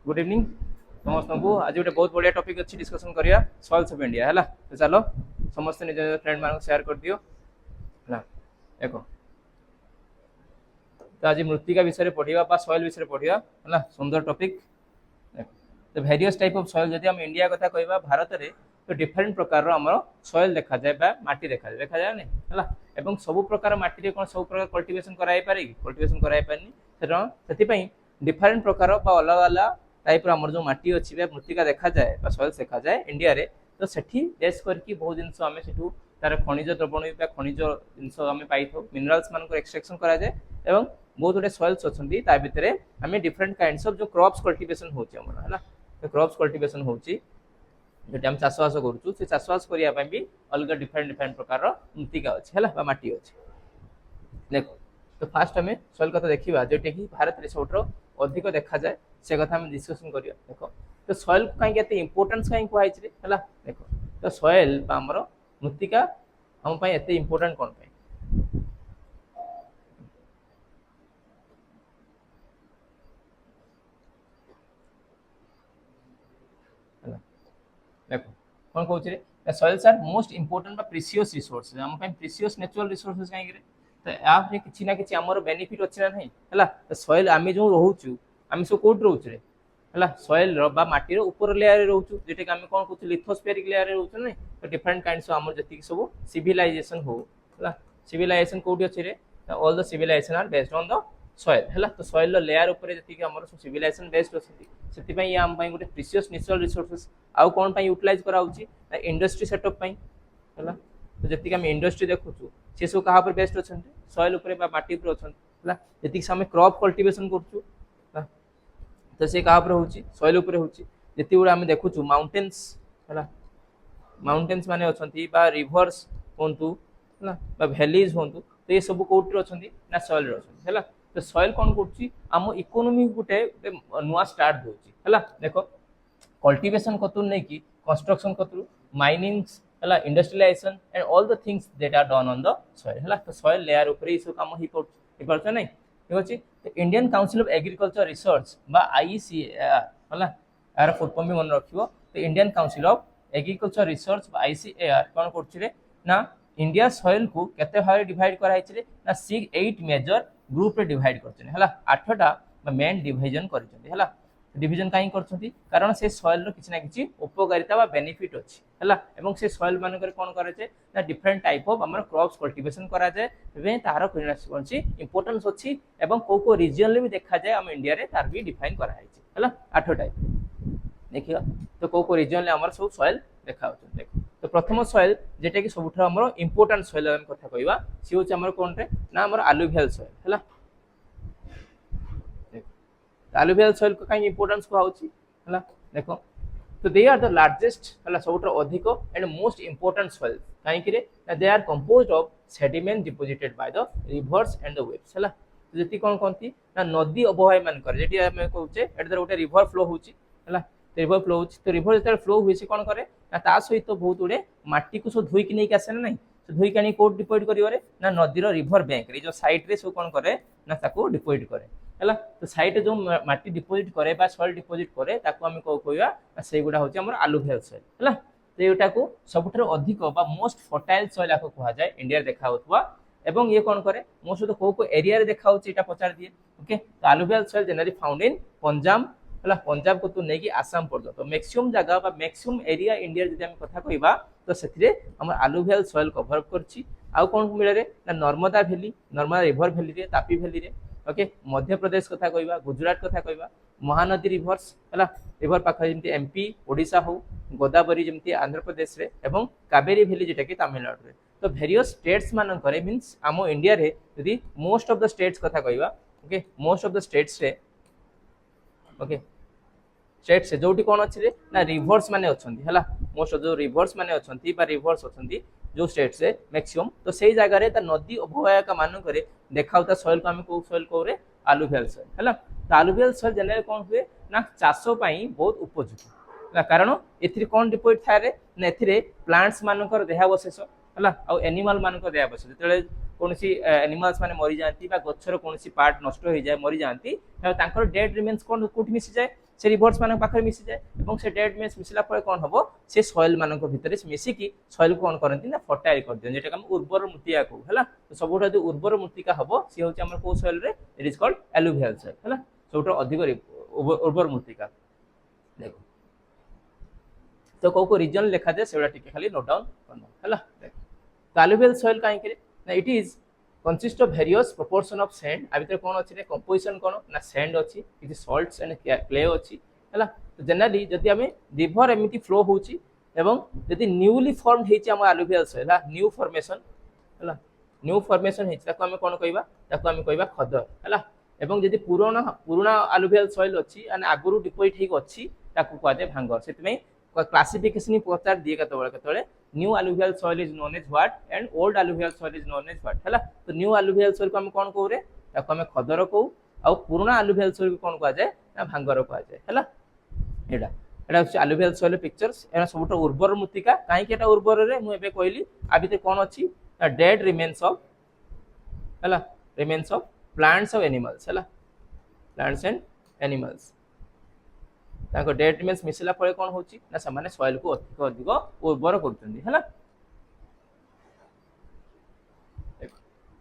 Good evening समस्त को। आज गोटे बहुत बढ़िया टॉपिक अच्छी डिस्कशन करिया सॉइल्स ऑफ इंडिया है। तो चलो समस्त निज फ्रेंड मान शेयर कर दियो है। देखो तो आज मृत्तिका विषय पढ़ा सॉइल विषय पढ़ा है। सुंदर टॉपिक। तो वेरियस टाइप ऑफ सॉइल जदि हम इंडिया कथा कहबा भारत रे तो डिफरेंट प्रकार हमर सॉइल देखा जाए बा माटी देखा जाए नहीं है। एवं सब प्रकार माटी रे कोन सब प्रकार कल्टीवेशन कराई पारे कि कल्टीवेशन कराई पारनी सेति डिफरेंट प्रकार बा अलग अलग टाइप हमर जो माटी अछि बा मृत्तिका देखा जाए बा सॉइल देखा जाए इंडिया रे। तो सेठी टेस्ट करके बहुत जिंस आमे सेठू तार खनिज द्रवण बा खनिज जिंस आमे पाइथो मिनरल्स मान को एक्सट्रैक्शन करा जाए एवं बहुत गुटे सॉइल्स अछंती ता भितरे आमे डिफरेंट काइंड्स ऑफ जो क्रॉप्स कल्टीवेशन होछि हमर हैला। तो क्रॉप्स कल्टीवेशन होछि जो हम चाषबास करूँ से चाषबास करने भी अलग डिफरेंट डिफरेंट प्रकार मृत्तिका अच्छे है माटी अच्छे। देखो तो फास्ट आम सॉइल कथा देखा जोटा कि भारत में सब अधिक देखा जाए से कथा हम डिस्कसन करिया। देखो तो सॉइल कहीं इंपोर्टेंस कहीं कहई है। देखो तो सॉइल आमर मृत्तिका हम एत इंपोर्टेंट कौन पे देखो कौन कहूँ soils are most important precious resource आम प्रीसियस नेचुरल रिसोर्सेस कहीं तो या कि ना कि आमर बेनिफिट अच्छी ना नहीं है। सॉइल आम जो रोचु आम सब कौट रोचे है सॉइल माटीर ऊपर लेयर रोचु जोटा कि आम कौन कहूँ लिथोस्फेरिक लेयर रोचु ना। तो डिफरेंट काइंड्स आम जी सब सिविलाइजेशन हो सिविलाइजेशन कौटी अच्छे all the civilisation are based on the soil है। तो सॉइल लेयर उपर जी आम सिविलाइजेशन बेस्ड अच्छी से आम गोटे प्रीसियस नेचुरल रिसोर्सेस आउ कौन यूटिलाइज करा इंडस्ट्री सेटअप है। तो जी आम इंडस्ट्री देखु सी सब क्या बेस्ड अच्छा सॉइल उपर माटी उपर अच्छा जी आम क्रॉप कल्टीवेशन करूँ तो सी क्या हूँ सॉइल उपर हूँ जी गुड़ा आम देखु माउंटेन्स है माउंटेन्स माने अच्छा रिभर्स कहतु है भैलीज हूँ तो ये सब कौट अच्छा ना सॉइल अच्छा है। तो सॉइल कौन करम इकोनोमी गोटे नुआ स्टार्ट होगा। देख कल्टीवेशन कतु नहीं कि कंस्ट्रक्शन कतु माइनिंग्स है industrialisation and all the things that are done on the soil है। तो सॉइल लेयर ऊपर ये सब काम हो पार्छ नहीं ठीक अच्छे। तो Indian council of agriculture research बा ICAR है यार फुल फॉर्म भी मन रखियो। तो Indian council of agriculture research बा ICAR कौन कर ना इंडिया सॉइल को केते भाग डिवाइड कराई ना 8 मेजर ग्रुप रे डिवाइड करछन है 8टा मेन डिवीजन करछन है। डिवीजन कहीं करछंती कारण से सॉइल रो किछि ना किछि उपकारिता बा बेनिफिट अछि है एवं से सॉइल मानकर कोन करे छे ना डिफरेंट टाइप ऑफ हमर क्रॉप्स कल्टीवेशन करा जाय एवं तार कोनसी इंपोर्टेंस अछि एवं को रीजन ले भी देखा जाय हम इंडिया रे तार भी डिफाइन करा है 8 टाइप देखियो। तो को रीजन ले हमर सब सॉइल देखा होछ। देखो तो प्रथम सॉइल जेटा कि सबुठ हमर इंपोर्टेंट सॉइल हम कथा कहबा सी होछ हमर कोन रे ना हमर अलुवियल सॉइल है। अलुवियल सॉइल को कहीं इंपोर्टेंस कहउछि है। देखो तो दे आर द लार्जेस्ट है सबुठ अधिक एंड मोस्ट इंपोर्टेंट सॉइल कहीं कि they are composed of sediment deposited by the rivers and the waves है। तो जति कोन कहंती ना नदी अबवाय मान कर जेटी हम कहउचे एट दर गोटे रिवर फ्लो होछि है। रिवर फ्लो होछि तो रिवर जते फ्लो हुई से कोन करे ना ता सहित बहुत गुडे माटी को सब धोई कि नहीं आसे ना नहीं तो धोई कानी कोट डिपोजिट करिवरे ना नदीर रिवर बैंक रे जो साइड रे सब कोन करे ना ताको डिपोजिट करे है। तो साइड जो माटी डिपोजिट करे बा सॉइल डिपोजिट करे ताको हम कहबा से गुडा होछि हमर अलुवियल सॉइल है। तो एटा को सबुठार अधिक बा मोस्ट फर्टाइल सॉइल आको कहा जाए इंडिया देखा होतबा एवं ये कोन करे मोस्ट ऑफ को एरिया रे देखा होछि एटा पचार दिए ओके। तो अलुवियल सॉइल जनरली फाउंड इन पंजाब है पंजाब को तो नहीं कि आसाम पर्यटन तो मैक्सिमम जगह बा मैक्सिमम एरिया इंडिया जदि हम कथा कहबा तो सेथिरे हमर अलुवियल सॉइल कवर करछि। आउ कोन मिले रे ना Narmada valley Narmada river valley रे तापी वैली रे ओके। मध्य प्रदेश कथा कहबा गुजरात कथा कहबा महानदी रिवर्स है रिवर पाखा जमती MP ओडिशा हो गोदावरी जमती आंध्र प्रदेश रे एवं कावेरी वैली जेटा कि तमिलनाडु रे। तो वेरियस स्टेट्स मान करे मींस आम इंडिया रे यदि मोस्ट ऑफ द स्टेट्स कथा कहबा okay most of the states रे ओके स्टेट्स से जोटी कोन अछि रे ना रिवर्स माने अछंती हला मोस्ट ऑफ जो रिवर्स माने अछंती बा रिवर्स अछंती जो स्टेट से मैक्सिमम तो सही जगह रे ता नदी अभयाका मान करे देखाउता सॉइल को हम को सॉइल को रे अलुवियल सॉइल हला। तो अलुवियल सॉइल जनरल कोन हुए ना चाषो पई बहुत उपयुक्त ना कारण एथिरे कोन डिपोजिट थाय रे ना एथिरे प्लांट्स मान कर देहावशेष है आउ एनिमल मान देहावशेष जेतेले कोनसी एनिमल्स माने मरि जांती बा गच्छर कोनसी पार्ट नष्ट हो जाय मरि जांती तांकर डेड रिमेन्स कोन कोठी मिसि जाय से रिवर्स मान पाखे मिसी जाए और से डेड मिक्स मिसला कौन हम से सॉइल मान भितर मिसिकी सॉइल कौन करती ना फर्टाइल कर दिखाँ जेटा उर्वर मृत्तिका कहूँ है तो सब उर्वर मृत्तिका हम सी हूँ आम कौ सॉइल रे it is called alluvial soil है सब अधिक उर्वर मृत्तिका देखो तो कौ को रीजन लिखा जाए से खाली नोट डाउन करना है तो एलुवियल सॉइल कहीं it is consist of various proportion of sand आ भीतर कौन अच्छी कंपोजिशन कौन ना सैंड अच्छी किसी सॉल्ट्स एंड क्ले अच्छी है तो जनरली जदि आम रिवर एमती फ्लो होची एवं जदि न्यूली फॉर्मड होती आम एलुवियल सॉइल न्यू फॉर्मेशन है न्यू फॉर्मेशन होती आम कौन कहवा खदर है एवं जदि पुराना एलुवियल सॉइल अच्छी आगुरी डिपोजिट होची कहुए भांगर से क्लासिफिकेशन पचार दिए केतबेले new alluvial soil is known as what and old alluvial soil is known as what है तो न्यू एलुवियल सॉइल को हम कौन कहू रे आम खदर कहू आ पुराना एलुवियल सॉइल को कौन कहुए ना भांगर कहुए है एटा हूँ एलुवियल सॉइल पिक्चर्स एना सब उर्वर मृत्तिका कहीं उर्वर रे मुझे कहली आ भीतर कौन अच्छी डेड रिमेन्स ऑफ है remains of plants of animals है plants and animals dead remains मिसला फल कौन होची ना से सॉइल को अधिक अधिक उर्वर कर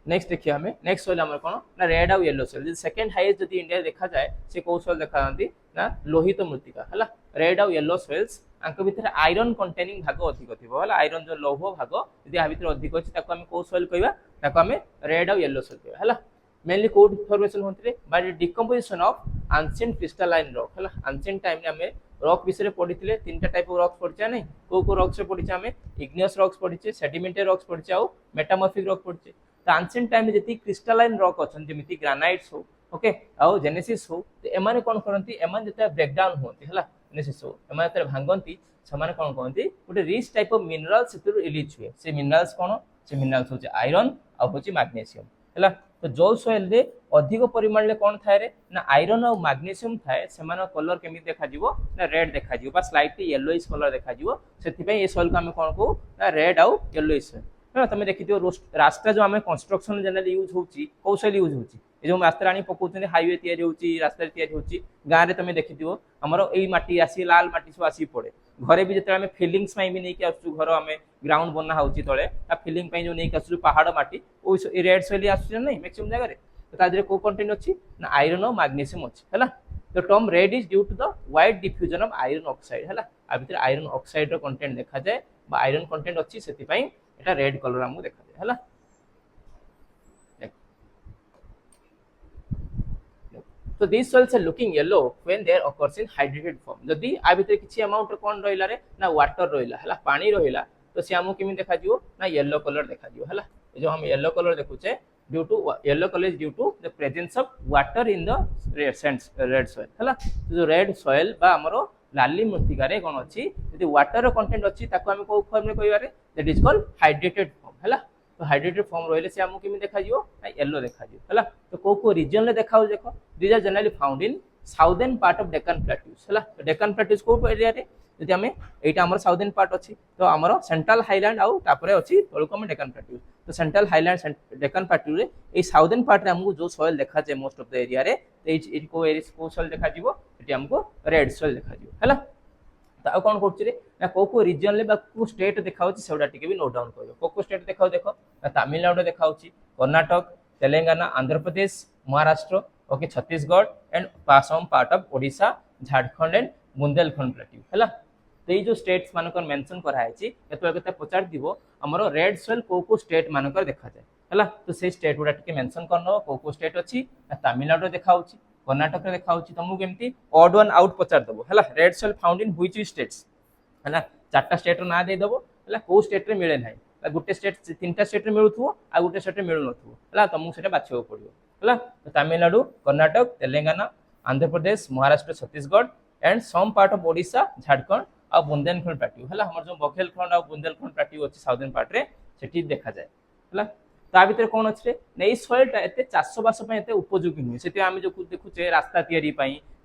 नेक्स्ट देखिए हमें नेक्स्ट सॉइल आम कौन ना रेड आउ येलो सॉइल सेकंड हाईएस्ट जब इंडिया देखा जाए से कौ सॉइल देखा ना लोहित मृत्तिका है रेड आउ येलो सॉइल्स भीतर आयरन कंटेनिंग भाग अधिक थी आयरन जो लौह भाग यदि आ भीतर अधिक अच्छी कौ सॉइल कहवा रेड आउ येलो सॉइल कहवा मेनली कौट फॉर्मेशन होते by decomposition of ancient crystalline rock है एंशिएंट टाइम में आम रॉक विषय पढ़ी तीन टाइप ऑफ रॉक्स पढ़ी नहीं कौ रॉक्स पढ़ी आम इग्नियस रॉक्स पढ़ी सेडिमेंटरी रॉक्स पढ़ी आउ मेटामॉर्फिक रॉक पढ़ी तो एंशिएंट टाइम में जी क्रिस्टलाइन रॉक अच्छा जमी ग्रानाइट्स हो ओके आउ जेनेसिस हो तो एमाने कौन करती एमान जो ब्रेकडाउन होती है जेनेसिस हो एमाने भांगती से कौन कहते गोटे rich type of minerals release हुए से मिनरल्स कौन से मिनरल्स हूँ आयरन आउ मैग्नेशियम है तो जो सॉइल रे अधिक परिमाण में कौन थाए ना आयरन और मैग्नेशियम थाए से कलर केमी देखा ना रेड देखा स्लाइटली येलोइश कलर देखा से सॉइल को आम कौन कहू ना रेड आउ येलोइश है तुम देखी रास्ता जो आम कंस्ट्रक्शन जनरल यूज होची कौ सॉइल यूज होची जो रास्ता आनी पकाउछन हाईवे तैयारी होची रास्ता तैयारी होची गाँव में तुम देखी आमर यही माटी आसी लाल माटी सब आसी पड़े घरे भी जो आम फिलिंग्स भी नहीं आसु घर आम ग्राउंड बना हो तले फिलिंग जो नहीं आसु पहाड़ माटी रेड सॉइल आसुचे नहीं मैक्सिमम जगह तो कौ कंटेंट अच्छी ना आयरन और मैग्नेशियम अच्छी है तो term red is due to the wide diffusion of iron oxide है आ भीतर आयरन ऑक्साइड रो कंटेंट देखा जाए आयरन कंटेंट अच्छी से एटा रेड कलर आमको देखा जाए है तो this soils are looking yellow when they are occurs in hydrated form जदि आ भीतर किछि अमाउंट कौन रहिला रे ना वाटर रहिला है पानी रहिला तो से हमको केमी देखा जिवो ना येलो कलर देखा जिवो है जो हम येलो कलर देखुचे due to yellow colour is due to the presence of water in the red soil है जो रेड सॉइल बा हमरो लाली मृत्तिका रे कोन अछि यदि वाटर कंटेंट अछि ताको हम को फॉर्म में कहबारे that is called hydrated form है तो हाइड्रेटेड फॉर्म रहिले से हमको केमी देखा जिवो ना येलो देखा जिवो है तो को रीजन ले देखाउ देखो these are generally found in southern part of Deccan plateaus है तो डेक्कन प्लेट्यूज को एरिया रे यदि आम एटा हमर साउदर्न पार्ट अच्छी तो आमर सेंट्रल हाईलैंड आउ तापरे अच्छी तळुक हम डेक्कन प्लेट्यूज तो सेंट्रल हाईलैंड डेक्कन प्लेट्यू रे ए साउदर्न पार्ट रे हमको जो सॉइल देखा जाए मोस्ट ऑफ द एरिया रे एट को एरिया को सॉइल देखा जिवो एटी हमको रेड सॉइल देखा जिवो हैला तो आ कोन करछि रे ना को रीजन ले बा को स्टेट देखाउछि सेउडा टिके भी नोट डाउन करियो को स्टेट देखाउ देखो तमिलनाडु देखाउछि Karnataka Telangana Andhra Pradesh Maharashtra okay Chhattisgarh and some part of Odisha Jharkhand and Bundelkhand plateau है तो ये जो स्टेट्स मानकर मेंशन कराई केते पचार दिवो हमरो रेड सॉइल को स्टेट मानकर देखा जाए है तो से स्टेट गुडा टिके मेंशन करनो को स्टेट अच्छी तमिलनाडु देखाउछि कर्नाटक देखाउछि तुमको केमती ऑड वन आउट पचार दबो है red soil found in which states है चारटा स्टेट रो ना दे दबो है को स्टेट रे मिले नाही गोटे स्टेट तीनटा स्टेट रे मिलुथुवो आ गोटे स्टेट रे मिलु नथुवो है तुमको सेटा बाछियो पड़ियो है तो Tamil Nadu Karnataka Telangana Andhra Pradesh Maharashtra Chhattisgarh and some part of Odisha Jharkhand आ बुंदेलखंड प्लेट्यू है हमर जो बघेलखंड आ बुंदेलखंड प्लेट्यू अछि साउदर्न पार्ट रे सेठी देखा जाए है ता भीतर कौन अच्छे ना ये सॉइलटा एते चाषबास एते उपयोगी नुहे से आम जो देखुचे रास्ता तैयारी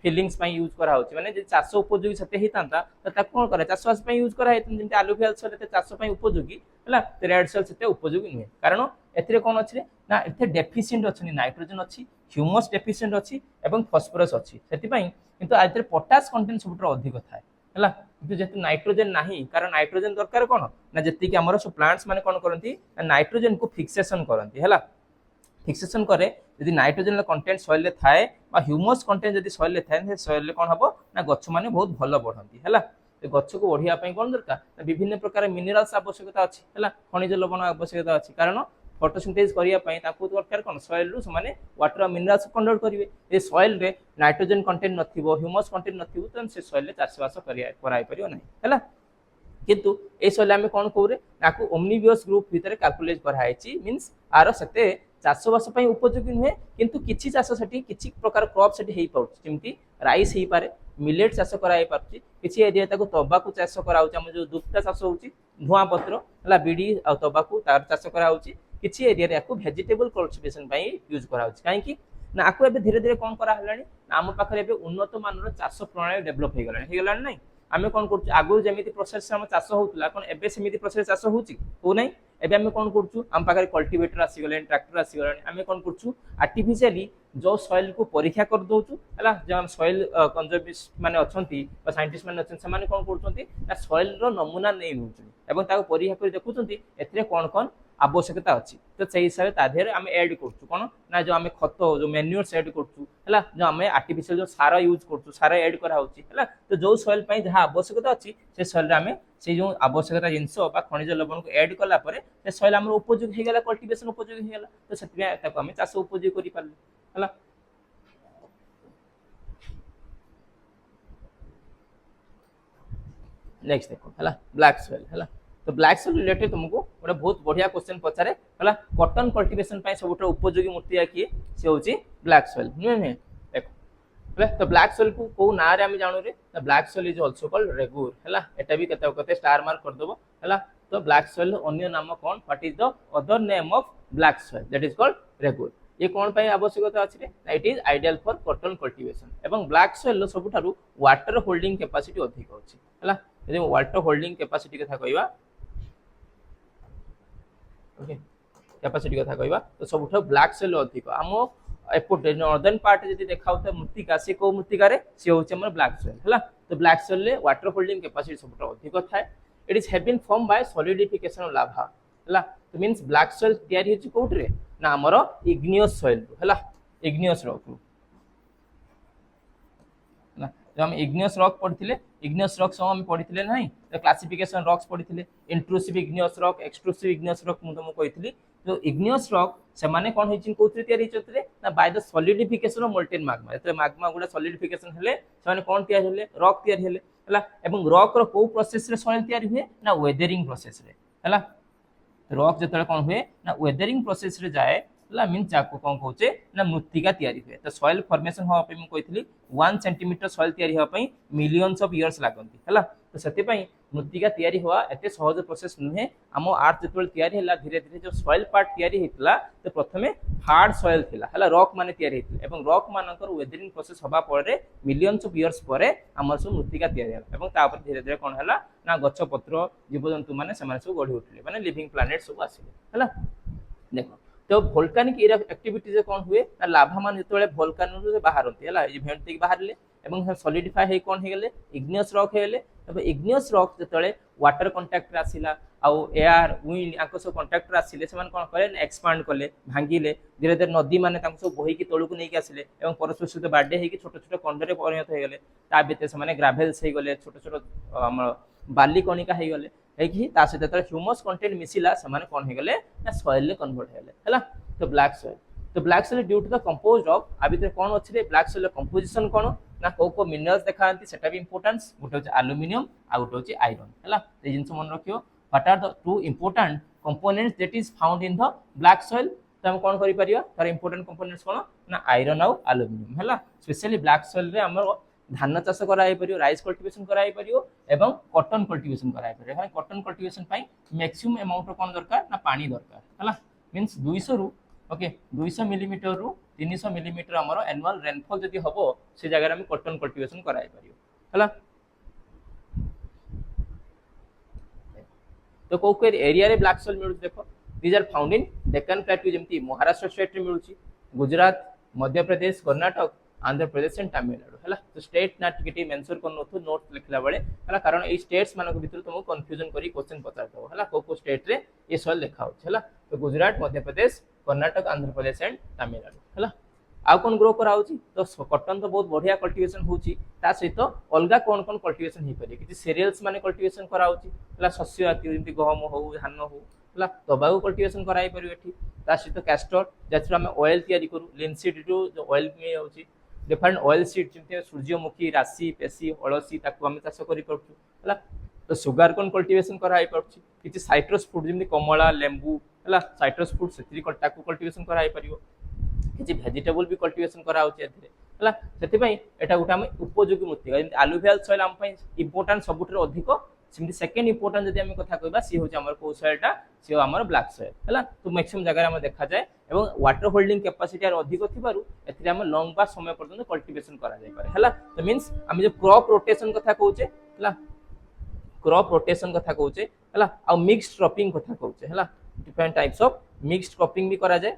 फिलिंग्स यूज करा माने चाष उपयोगी से होता तो कौन करे चाषबास यूज करा जमी एलुवियल सॉइल एते चाष उपयोगी है रेड सॉइल से उपयोगी नुहे कारण एथिरे कौन अच्छे ना एते डेफिशिएंट अच्छी नाइट्रोजन अच्छी ह्यूमस डेफिशिएंट अच्छी एवं फॉस्फोरस अच्छी सेतिपई किंतु आइतरे पोटास कंटेंट सबुठ अधिक थाए हला किंतु जेतु नाइट्रोजन नाही कारण नाइट्रोजन दरकार कोन ना जेति कि हमर सब प्लांट्स माने कोन करंती नाइट्रोजन को फिक्सेशन करंती हला फिक्सेशन करे यदि नाइट्रोजन कंटेंट सॉइल रे थाए बा ह्यूमस कंटेंट यदि सॉइल रे थाए सॉइल रे कोन हबो ना गछ माने बहुत भलो बढ़ंती हला गछ को बढ़िया पई कोन दरकार विभिन्न प्रकार मिनरल्स आवश्यकता अछि हला खनिज लवण आवश्यकता अछि कारण फोटोसिंथेसिस करिया पई ताकू दरकार कोन सॉइल रु माने वाटर मिनरल्स कंडक्ट करिवे ए सॉइल रे नाइट्रोजन कंटेंट नथिबो ह्यूमस कंटेंट नथिबो त से सॉइल रे चाष बास कराई परियो नाही हला किंतु ए सॉइल आमे कोन कोरे ताकू ओमनिवियस ग्रुप भीतर कैलकुलेट कराइछि मींस आरो सते चाष बास पई उपयोगी नुहे किंतु किछि चाष सेठी किछि प्रकार क्रॉप सेठी हेई पाउछ जेमति राइस हेई पारे मिलेट चाष कराई पारछि किछि एरिया ताकू तंबाकू चाष कराउछ हम जो दुप्ता चाष होउछि धुआ पत्र हला बीड़ी आ तंबाकू तार चाष कराउछि किछि एरिया रे याकू वेजिटेबल कल्टिवेशन पई यूज कराउछि काहे कि ना आकू एबे धीरे धीरे कोन करा हलानी हम पाखरे एबे उन्नत मानर चाष प्रणाली डेवलप हे गलानी नै आमे कोन करछु आगु जेमिति प्रोसेस से हम चाष होउतला कोन एबे सेमिति प्रोसेस चाष होउछि हो नै एबे आमे कोन करछु हम पाखरे कल्टीवेटर आसी गले ट्रैक्टर आसी गले आमे कोन करछु आर्टिफिशियली जो सॉइल को परीक्षा कर दोछु हला जो हम सॉइल कंजर्वेटिस्ट माने अछंती बा साइंटिस्ट माने अछन से माने कोन करछंती ना सॉइल रो नमूना नै नउछु एवं ताको परीक्षा कर देखुछंती एतरे कोन कोन आवश्यकता अच्छी तो से हिसाब से ताधेर आम एड करछु कोन ना जो आम खत जो मैन्यूअर्स एड करछु हला जो आम आर्टिफिशियल जो सार यूज करछु सार एड करा होची हला तो जो सॉइल पई जहा आवश्यकता अच्छी से सॉइल रे आम से जो आवश्यकता जिंस बा खनिज लवण को एड कला परे से सॉइल हमर उपयोगी हे गेला कल्टीवेशन उपयोगी हे गेला तो सेतिया ताको आम चाष उपयोगी करि पारले हला नेक्स्ट देखो हला ब्लैक सॉइल हला तो ब्लैक सॉइल रिलेटेड तुमको गोटे बहुत बढ़िया क्वेश्चन पचारे हला कॉटन कल्टीवेशन पई सबुठ उपयोगी मूर्तिया किए से होची ब्लैक सॉइल नुहे देखो हला तो ब्लैक सॉइल को ना रे हम जानू रे the black soil is also called regur हला एटा भी कते स्टार मार्क कर दबो हला तो ब्लैक सॉइल अन्य नाम कोन what is the other name of black soil that is called regur ये कोन पई आवश्यकता अछि रे it is ideal for cotton cultivation एवं ब्लैक सॉइल सबुठारु वाटर होल्डिंग कैपेसिटी अधिक अछि हला यदि वाटर होल्डिंग कैपेसिटी कथा कहबा ओके कैपेसिटी कथा कहबा तो सबुठ ब्लैक सॉइल अधिक हम एपोर्ट नॉर्दर्न पार्ट जदी देखाउ त मृत्तिका से को मृत्तिका रे से होचे हमर ब्लैक सॉइल हला तो ब्लैक सॉइल ले वाटर होल्डिंग कैपेसिटी सबुठ अधिक थाए it is have been form by solidification of lava हला तो मींस ब्लैक सॉइल तयारी होची कोठ रे ना हमर इग्नियस सॉइल हला इग्नियस रॉक ना जब हम इग्नियस रॉक पढ़थिले इग्नियस रॉक सब हम पढ़थिले नाही तो क्लासिफिकेशन रॉक्स पढ़थिले intrusive igneous rock extrusive igneous rock मु तुमको कहितली जो इग्नियस रॉक से माने कोन होइचिन कोथरे तयारी होचतले ना by the solidification of molten magma एतरे मैग्मा गुडा सॉलिडिफिकेशन हेले से माने कोन तयारी हेले रॉक तयारी हेले हला एवं रॉक रो को प्रोसेस रे सॉइल तयारी हुए ना वेदरिंग प्रोसेस रे हला रॉक जतले कोन हुए ना वेदरिंग प्रोसेस रे जाए हला मीन जाको कोन कहूचे ना मृत्तिका तयारी हुए तो सॉइल फॉर्मेशन हो पे मु कहितली 1 सेंटीमीटर सॉइल तयारी हो पई मिलियंस ऑफ इयर्स लागंती हला तो सेति पई मृत्तिका तयारी हुआ एते सहज प्रोसेस नुहे हम अर्थ जतल तयारी हला धीरे धीरे जो सॉइल पार्ट तयारी हेतला तो प्रथमे हार्ड सॉइल थिला हला रॉक माने तयारी हेतला एवं रॉक मानकर वेदरिंग प्रोसेस हबा परे मिलियंस ऑफ इयर्स परे हमर सब मृत्तिका तयारी हला एवं ता पर धीरे धीरे कोन हला ना गछ पत्र जीवजंतु माने समान सब गढी उठले माने लिविंग प्लैनेट सब आसिले हला देखो तो वोल्केनिक एक्टिविटी जे कोन हुए ना लाभा मान जतले वोल्केनो से बाहरती हला ए भेंट तक बाहरले एवं सॉलिडिफाई हे कोन हे गेले इग्नियस रॉक हे गेले तबे इग्नियस रॉक जतले वाटर कांटेक्ट आसिला आउ एयर विंड आको सब कांटेक्ट आसिले समान कोन करे एक्सपांड करले भांगिले धीरे धीरे नदी माने ताको सब बोही की तळुक नै के आसिले एवं परस्पर सहित बाडे हे की छोट छोट कंडरे परिणत हे गेले ता बेते समान ग्रेवल्स हे गेले छोट छोट हम बाली कणिका हे गेले है कि ता सहित त ह्यूमस कंटेंट मिसिला समान कोन हे गेले ना सॉइल ले कन्वर्ट हे गेले हला तो black soil due to the composed of आ भीतर कोन अछि रे ब्लैक सॉइल कंपोजिशन कोन ना को मिनरल्स देखांती सेटा भी इंपोर्टेंस गोटे होची एल्युमिनियम आ गोटे होची आयरन हला ए जिंस मन रखियो what are the two important components that is found in the black soil तो हम कोन करि परिया तार इंपोर्टेंट कंपोनेंट्स कोन ना आयरन आ एल्युमिनियम हला स्पेशली ब्लैक सॉइल रे हमर धान चाष कराई परियो राइस कल्टीवेशन कराई परियो एवं कॉटन कल्टीवेशन कराई परियो हां कॉटन कल्टीवेशन पई मैक्सिमम अमाउंट कोन दरकार ना पानी दरकार हला मींस 200 रु ओके 200 मिलीमीटर रु 300 मिलीमीटर हमर एनुअल रेनफॉल जदी हबो से जगह रे हम कॉटन कल्टीवेशन कराई परियो हला तो को एरिया रे ब्लैक सॉइल मिलु देखो these are found in Deccan plateau जेमती महाराष्ट्र स्टेट रे मिलुची गुजरात मध्य प्रदेश कर्नाटक आंध्र प्रदेश एंड तमिलनाडु है तो स्टेट ना टिके मेंशन कर नोट लिखला बेले है कारण ये स्टेट्स मान भर तुमको कन्फ्यूजन कर क्वेश्चन पचार दब है को स्टेट रे ये सॉइल लिखा हो तो गुजरात मध्य प्रदेश कर्नाटक आंध्र प्रदेश एंड तमिलनाडु है आउ कौन ग्रो कराऊँ तो कटन तो बहुत बढ़िया कल्टिवेशन होची सहित अलग कौन कौन कल्टिवेशन हो पारे कि सीरियल्स माने कल्टिवेशन कराऊँ शस्य जातीय जमी गहम हो धान हो तबाकू कल्टिवेशन कराई पार सहित कैस्टर जहाँ आम ऑयल तैयारी करूँ लिनसीड जो ऑयल मिलूँ डिफरेंट ऑयल सीड जमी सूर्यमुखी राशि पेशी अलसी आम चाष कर तो सुगार कौन कल्टिवेशन कराई पार्छ कि साइट्रस फ्रूट जमी कमला लेंबू है साइट्रस फ्रूट से कल्टिवेशन कराई पार किसी भेजिटेबल भी कल्टिवेशन कराऊँच है एटा गोटे आम उपयोगी मृत्तिका आलुवियल सॉइल आम इंपोर्टेंट सबुठ अधिक सेमती सेकेंड इंपोर्टेंट जब आम कथा कहबा सी होची हमर को सॉइलटा सी हमर ब्लैक सॉइल है तो मैक्सिमम जगह हम देखा जाए एवं वाटर होल्डिंग कैपेसिटी अधिक थिबारु एथिरे हम लॉन्ग बा समय पर्यंत कल्टिवेशन करा जाय पारे हला तो मींस हम जो क्रॉप रोटेशन कथा कहूचे हला क्रॉप रोटेशन कथा कहूचे हला आ मिक्स्ड क्रॉपिंग कथा कहूचे हला different types of mixed cropping भी करा जाए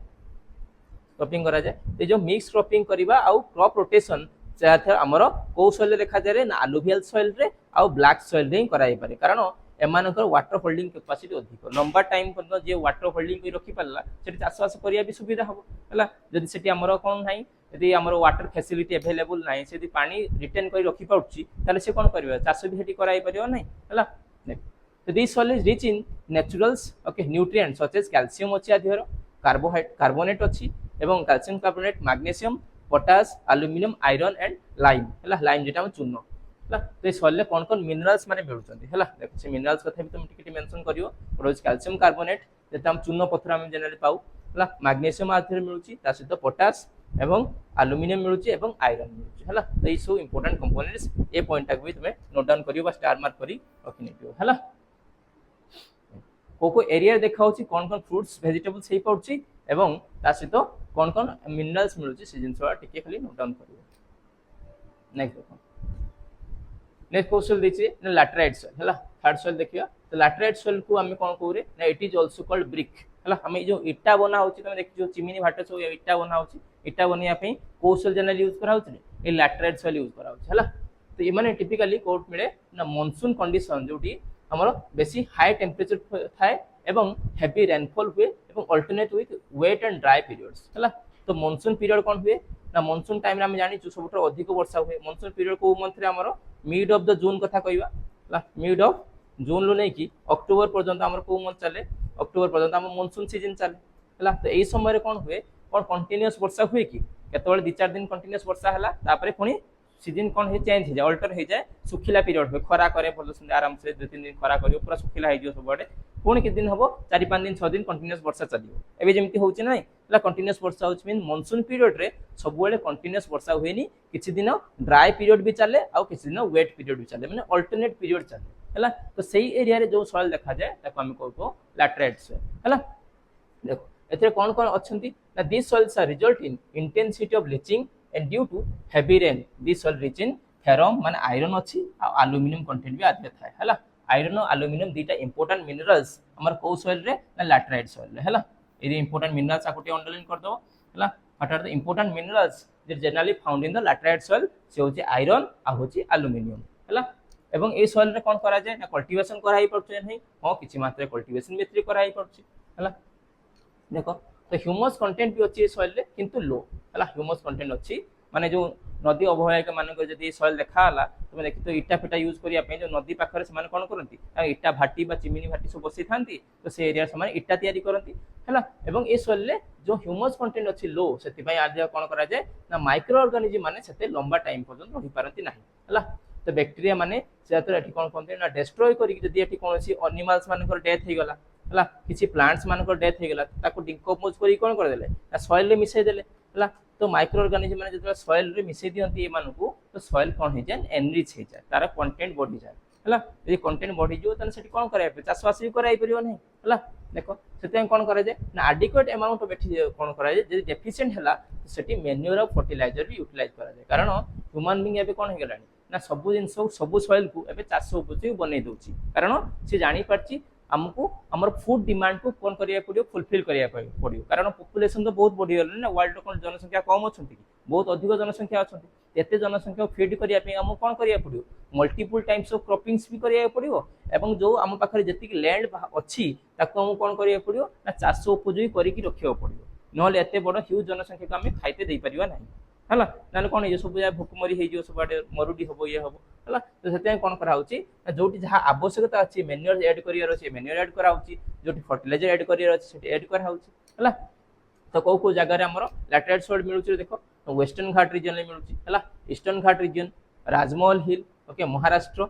क्रॉपिंग करा जाए ये जो मिक्स क्रॉपिंग करबा आ क्रॉप रोटेशन आमर कौ सॉइल देखा जाए ना आलुवियल सॉइल रे आ ब्लैक सॉइल रे कराई पारे कारण एमानकर वाटर होल्डिंग कैपेसिटी अधिक लंबा टाइम पर्यंत जे वाटर होल्डिंग रखी पारला सेठी चाषबास करिया भी सुविधा हबो हला जदि सेठी हमर कोन नाही यदि हमर वाटर फैसिलिटी अवेलेबल नाही सेठी पानी रिटेन करी रखी पाउची ताले से कोन करबा चाष भी सेठी कराई परियो नाही हला तो this soil is rich in naturals okay nutrients such as calcium अछि आधिर कार्बोनेट अछि एवं calcium carbonate magnesium potash aluminium iron and lime है लाइम जेटा चूर्ण है तो ये सॉइल कौन कौन मिनरल्स माने मिलुचंती है देखो से मिनरल्स कथा भी तुम टिके मेंशन करियो रोज कैल्शियम कार्बोनेट जेटा हम चूर्ण पत्थर हम जनरली पाऊ है मैग्नीशियम आधर मिलुची ता सहित पोटास एवं एल्युमिनियम मिलुची एवं आयरन मिलुची है तो ये सब इंपोर्टेंट कंपोनेंट्स ए पॉइंट तक भी तुम्हें नोट डाउन करियो बा स्टार मार्क करी रखि नेटियो है को एरिया देखा होची कौन कौन फ्रूट्स वेजिटेबल्स हे पड़ची एवं ता सहित कौन कौन मिनरल्स मिलुची से जिनसवा टिके खाली नोट डाउन करियो नेक्स्ट देखो नेक्स्ट क्वेश्चन देछि ना लैटेराइट सॉइल है थर्ड सॉइल देखियो तो लैटेराइट सॉइल को हम कोन कहूरे ना it is also called brick है हम जो इटा बना होची तुम देखि जो चिमिनी भाटा सब इटा बना होची इटा बनिया पे कौशल जनरल यूज करा होची ए लैटेराइट सॉइल यूज करा होची है तो ये माने टिपिकली कोट मिले ना मॉनसून कंडीशन जोटी हमर बेसी हाई टेम्परेचर थाए एवं हेवी रेनफॉल हुए एवं alternate with wet and dry periods है तो मॉनसून पीरियड कौन हुए ना मॉनसून टाइम रे हम जानि सबुठ अधिक वर्षा हुए मॉनसून पीरियड को मंथ रे हमर मिड ऑफ द जून कथा कहबा मिड ऑफ जून लो नै कि अक्टोबर पर्यंत हमर को मंथ चले अक्टोबर पर्यंत हम मॉनसून सीजन चले है तो एई समय रे कौन हुए कौन कंटीन्यूअस वर्षा हुए कि केतबेले 2-4 दिन कंटीन्यूअस वर्षा हला तापरे पुनी सीजन कौन है चेंज हो जाए अल्टर हो जाए सुखिला पीरियड हुए खरा करे भल आराम से 2-3 दिन खरा करियो पूरा सुखिला हो सब आड़े पुणी के दिन हम 4-5 दिन 6 दिन कंटीन्यूअस वर्षा चलियो एबे जेमती होउछि नै ला कंटीन्यूअस वर्षा होउछि मीन मॉनसून पीरियड रे सब बेले कंटीन्यूअस वर्षा हुएनी किछि दिन ड्राई पीरियड भी चले आ किछि दिन वेट पीरियड भी चले माने अल्टरनेट पीरियड चले हला तो सही एरिया रे जो सॉइल देखा जाए ताको हम कहबो लैटेराइट सॉइल हला देखो एथे कोन कोन अछंती ना this soils are result in intensity of leaching and due to heavy rain this soil rich in ferrum मान आयरन अछि आ एल्युमिनियम कंटेंट भी आधे थाए हला आयरन और एल्युमिनियम दीटा इंपोर्टेंट मिनरल्स हमर को सॉइल रे ना लैटेराइट सॉइल रे हला ये इंपोर्टेंट मिनरल्स आकोटे अंडरलाइन कर दो हला what are the important minerals that generally found in the laterite soil से होची आयरन आ होची एल्युमिनियम हला एवं ए सॉइल रे कोन करा जाय ना कल्टीवेशन कराई पड़छ नै हो किछि मात्रा कल्टीवेशन मेथड कराई पड़छ हला देखो तो ह्यूमस कंटेंट भी अच्छी सॉइल रे किंतु लो हला ह्यूमस कंटेंट अच्छी माने जो नदी अववाहिक मानक जदि सॉइल देखा हला तुम देखि तो इटा फिटा यूज करिया पे जो नदी पाखरे से माने कोन करंती इटा भाटी बा चिमिनी भाटी सब बसी थांती तो से एरिया से माने इटा तयारी करंती हला एवं ए सॉइल रे जो ह्यूमस कंटेंट अच्छी लो सेति भाई आज कोन करा जाय ना माइक्रो ऑर्गेनिज्म माने सेते लंबा टाइम पर्यंत रहि पारंती नाही हला तो बैक्टीरिया माने से तो एठी कोन कोन ना डिस्ट्रॉय करी जदि एठी कोनसी एनिमल्स मानकर डेथ हे गला हला किछि प्लांट्स मानकर डेथ हे गला ताको डिकम्पोज करी कोन कर देले ना सॉइल रे मिसै देले हला तो माइक्रो ऑर्गेनिज्म माने जब सॉइल रे मिसै दियंती ए मानकू तो सॉइल कोन हे जाय एनरिच हे जाय तारा कंटेंट बढ़ी जाय हला यदि कंटेंट बढ़ी जो तने सेठी कोन कराय पे चाष वास भी कराई परियो नै हला देखो सेते कोन करा जाय ना एडिक्वेट अमाउंट ऑफ एठी कोन करा जाय जदि डेफिशिएंट हला सेठी मैन्योर ऑफ फर्टिलाइजर भी यूटिलाइज करा जाय कारण ह्यूमन बीइंग एबे कोन हे गेलानी ना सब जिंस सब सॉइल को एबे चाष उपयोगी बनै दोची कारण से जानि परची आमको हमर फूड डिमांड को कौन करिया पड़ियो फुलफिल करिया पड़ियो कारण पॉपुलेशन तो बहुत बढ़ी गले ना वर्ल्ड कोन जनसंख्या कम अछंती बहुत अधिक जनसंख्या अछंती एते जनसंख्या फीड करिया पे हमको कौन करिया पड़ियो मल्टीपल टाइम्स ऑफ क्रॉपिंग्स भी करिया पड़ियो एवं जो हम पाखरे जति लैंड अछि ताको हम कौन करिया पड़ियो ना चाष उपयोगी करिकि रखियो पड़ियो नहले एते बड़ ह्यूज जनसंख्या को हम खाइते दे परिबा नाही हला ना कोन ये सब भूखमरी हे जो सब मरुडी हबो ये हबो हला तो सेते कोन करा होची जोटी जहा आवश्यकता अछि मैन्युअर ऐड करियर अछि मैन्युअर ऐड करा होची जोटी फर्टिलाइजर ऐड करियर अछि सेटी ऐड करा होची हला तो को जगह रे हमरो लैटराइट सॉइल मिलुची देखो वेस्टर्न घाट रीजन ले मिलुची हला ईस्टर्न घाट रीजन राजमहल हिल ओके महाराष्ट्र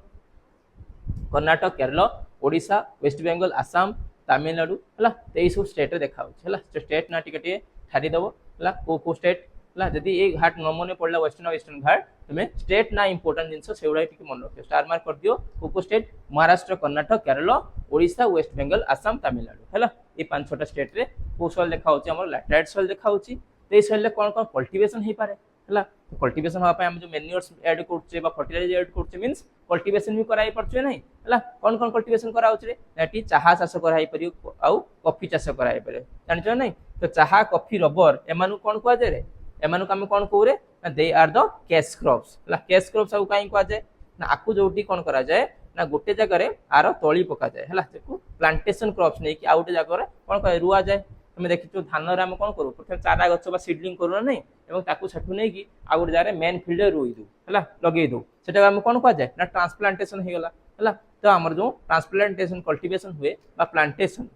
कर्नाटक केरल ओडिशा वेस्ट बेंगल आसाम तमिलनाडु हला ते सब स्टेट रे देखा होची हला स्टेट ना टिके ठारी दबो हला को स्टेट हला जदी ए घाट न मने पड़ला वेस्टर्न और ईस्टर्न घाट तुमे स्टेट ना इंपोर्टेंट जिंस सेउडा टिके मन रखियो स्टार मार्क कर दियो को स्टेट महाराष्ट्र कर्नाटक केरल ओडिशा वेस्ट बेंगल आसाम तमिलनाडु हला ए पांच छटा स्टेट रे को सॉइल देखा होची हमर लैटराइट सॉइल देखा होची ते सॉइल ले कोन कोन कल्टीवेशन हे पारे हला कल्टीवेशन होआ पे हम जो मैन्युअर्स ऐड करछे बा फर्टिलाइजर ऐड करछे मींस कल्टीवेशन भी कराई परछे नहीं हला कोन कोन कल्टीवेशन करा होची रे एटी चाहा चाष कराई परियो आउ कॉफी चाष कराई परियो जानछो नहीं तो चाहा कॉफी रबर एमानु कोन कुआ जे रे एमानु हम कोन कहू रे ना they are the cash crops हला कैश क्रॉप्स आउ काई कुआ जाय ना आकु जोटी कोन करा जाय ना गोटे जगह रे आरो तळी पका जाय हला देखो प्लांटेशन क्रॉप्स नै कि आउटे जगह रे कोन कय रुआ जाय तुम देखिছো धान रे हम कोन करू प्रथम चारा गछ बा सीडलिंग करू नै एवं ताकू सेठु नै कि आ गोटे जगह रे मेन फील्ड रे रोई दू हला लगे दू सेटा हम कोन कह जाय ना ट्रांसप्लांटेशन हे गला हला तो हमर जो ट्रांसप्लांटेशन कल्टीवेशन हुए बा प्लांटेशन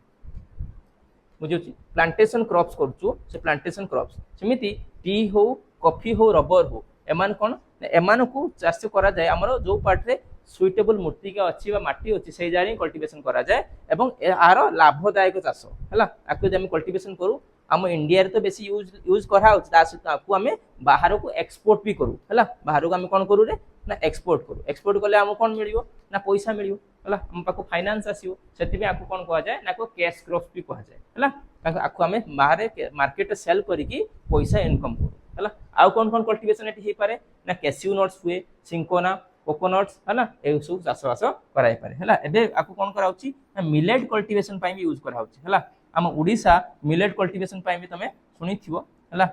बुझुची प्लांटेशन क्रॉप्स करछु से प्लांटेशन क्रॉप्स सेमिति टी हो कॉफी हो रबर हो एमान कोन एमान को चाष करा जाय हमर जो पार्ट रे सुइटेबल मूर्तिका अछि बा माटी अछि सेही जारी कल्टीवेशन करा जाय एवं आरो लाभदायक चाष हला आकु जे हम कल्टीवेशन करू हम इंडिया रे तो बेसी यूज करा होछ ता सहित आकु हम बाहर को एक्सपोर्ट भी करू हला बाहर को हम कोन करू रे ना एक्सपोर्ट कले हम कोन मिलियो ना पैसा मिलियो हला हम पाको फाइनेंस आसीओ सेति भी आकु कोन कहा जाय ना को कैश क्रॉप्स भी कहा जाय हला आकु हम बाहर मार्केट सेल करिकि पैसा इनकम करू हला आउ कोन कोन कल्टीवेशन एठी हे पारे ना कैश्यू नट्स हुए सिंकोना कोकोनट्स है ना ए सब चाष बास कराई पारे हला एबे आकु कोन करा होची मिलेट कल्टीवेशन पई भी यूज करा होची हला हम ओडिसा मिलेट कल्टीवेशन पई भी तमे सुनी थिबो हला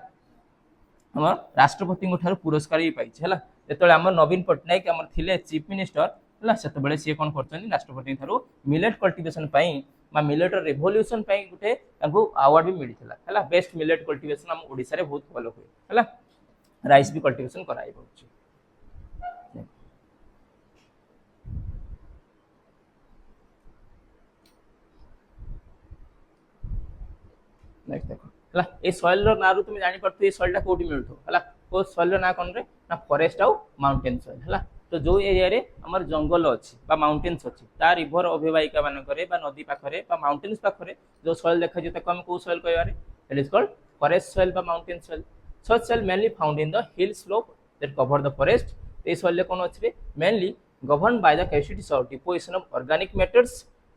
हम राष्ट्रपति को ठार पुरस्कार भी पाई हला जेतले हम नवीन पटनायक हमर थिले चीफ मिनिस्टर हला सेते बेले से कोन करछनी राष्ट्रपति ठारो मिलेट कल्टीवेशन पई मा मिलेट रिवोल्यूशन पई गुटे हमको अवार्ड भी मिलिथिला हला बेस्ट मिलेट कल्टीवेशन हम ओडिसा रे बहुत भलो होय हला राइस भी कल्टीवेशन कराई पड़छ नेक्स्ट देखो हला ए सॉइल रो नारु तुम जानि परथु ए सॉइल टा कोठी मिलथो हला को सॉइल रो ना कोन रे ना फॉरेस्ट आउ माउंटेन सॉइल हला तो जो एरिया रे हमर जंगल अछि बा माउंटेन्स अछि ता रिवर अभिवाहिका मान करे बा नदी पाखरे बा माउंटेन्स पाखरे जो सॉइल देखा जे ताको हम को सॉइल कहबा रे it is called forest soil बा mountain soil such soil mainly found in the hill slope that cover the forest this soil le kon अछि mainly governed by the capacity of deposition of organic matters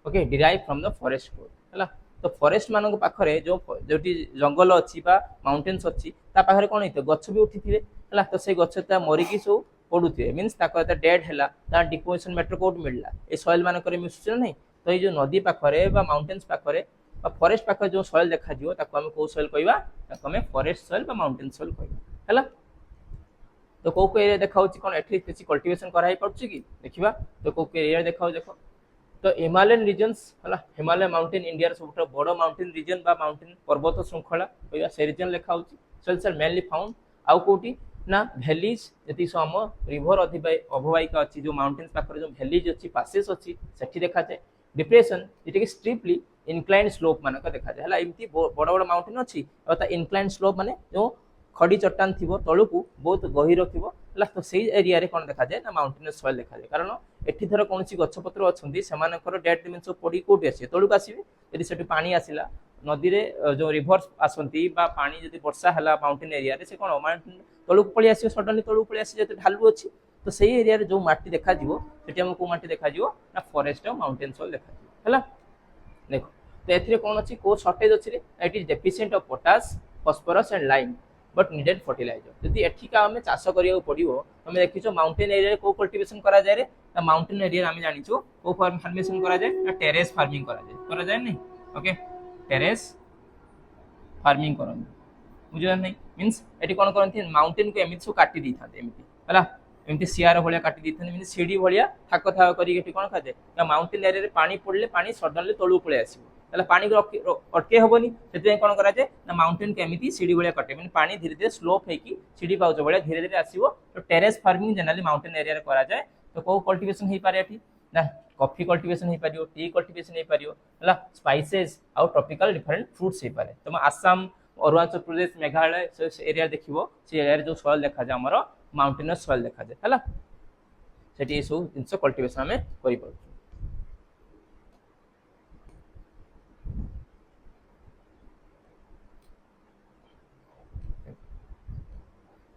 okay derived from the forest growth हला तो forest मानक पाखरे जो जोटी जंगल अछि बा mountains अछि ता पाखरे कोन हिते गछ भी उठिथिबे हला तो से गछ ता मरि कि सो पडुथिबे मींस ताको ता डेड हला ता डिपोजिशन मैटर कोड मिलला ए सॉइल मानक रे मिक्सचर नै तो ए जो नदी पाखरे बा माउंटेन्स पाखरे बा फॉरेस्ट पाखरे जो सॉइल देखा जिवो ताको हम को सॉइल कहबा ताको हम फॉरेस्ट सॉइल बा माउंटेन सॉइल कहबा हला तो को एरिया देखाउ छी कोन एथि किछि कल्टीवेशन कराई पड़छि कि देखिबा तो को एरिया देखाउ देखो तो हिमालयन रीजन्स हला हिमालय माउंटेन इंडिया रे सबटा बड़ माउंटेन रीजन बा माउंटेन पर्वत श्रृंखला कहबा से रीजन लेखाउ छी सॉइल मेनली फाउंड आउ कोठी ना वैलीज जति सम रिवर अभिवाहिका अछि जो माउंटेन्स पाखरे जो वैलीज अछि पासेस अछि सेठी देखा जाय डिप्रेशन जेटे कि स्ट्रिपली इनक्लाइन स्लोप माने का देखा जाय हला एमती बड़ बड़ माउंटेन अछि और ता इनक्लाइन स्लोप माने जो खड़ी चट्टान थिबो तळुकु बहुत गहिरो थिबो हला तो सेही एरिया रे कोन देखा जाय ना माउंटेनस सॉइल देखा जाय कारण एठी थर कोनसी गछ पत्र अछंती सेमानकर डेड रिमेन्स पडी कोठी आसी तळुक आसीबे यदि सेठी पानी आसीला नदी रे जो रिवर्स आसंती बा पानी जदि वर्षा हला माउंटेन एरिया रे से कोन माउंटेन तळुक पळी आसी सडनली तळुक पळी आसी जते ढालु अछि तो सेही एरिया रे जो माटी देखा जिवो सेठी हम को माटी देखा जिवो ना फॉरेस्ट और माउंटेन सॉइल देखा जिवो हला देखो तो एथिरे कोन अछि को शॉर्टेज अछि रे it is deficient of potash phosphorus and lime but needed fertiliser यदि एठी का हमें चाष करिया पड़िवो हमें देखिछो माउंटेन एरिया रे को कल्टीवेशन करा जाय रे माउंटेन एरिया आम जानिछु को फार्मेशन करा जाए ना टेरेस फार्मिंग करा जाए नहीं ओके टेरेस फार्मिंग करन बुझिला नहीं मींस एटी कोन करथि माउंटेन को एमिति सो काटी दी थाते एमिति हला एमिति सियार भलिया काटी दी थाते मींस सीडी भलिया थाक थाक करी एटी कोन खाते ना माउंटेन एरिया रे पानी पड़ले पानी सडनली तळु पळे आसीबो हला पानी को अटके होबनी सेते कोन करा जाए ना माउंटेन को एमिति सीडी भलिया काटे माने पानी धीरे धीरे स्लोप हेकी सीडी पाउछ भलिया धीरे धीरे आसीबो तो terrace farming generally mountain area रे करा जाए तो को कल्टीवेशन हे पारे एटी ना कॉफी कल्टीवेशन हे पारियो टी कल्टीवेशन हे पारियो हला स्पाइसेस आउ ट्रॉपिकल डिफरेंट फ्रूट्स हे पारे तम आसाम अरुणाचल प्रदेश मेघालय से एरिया देखिबो से एरिया जो सॉइल देखा जाय हमर माउंटेनस सॉइल देखा जाय हला सेठी सब जिंस कल्टीवेशन हमें करि पड़छ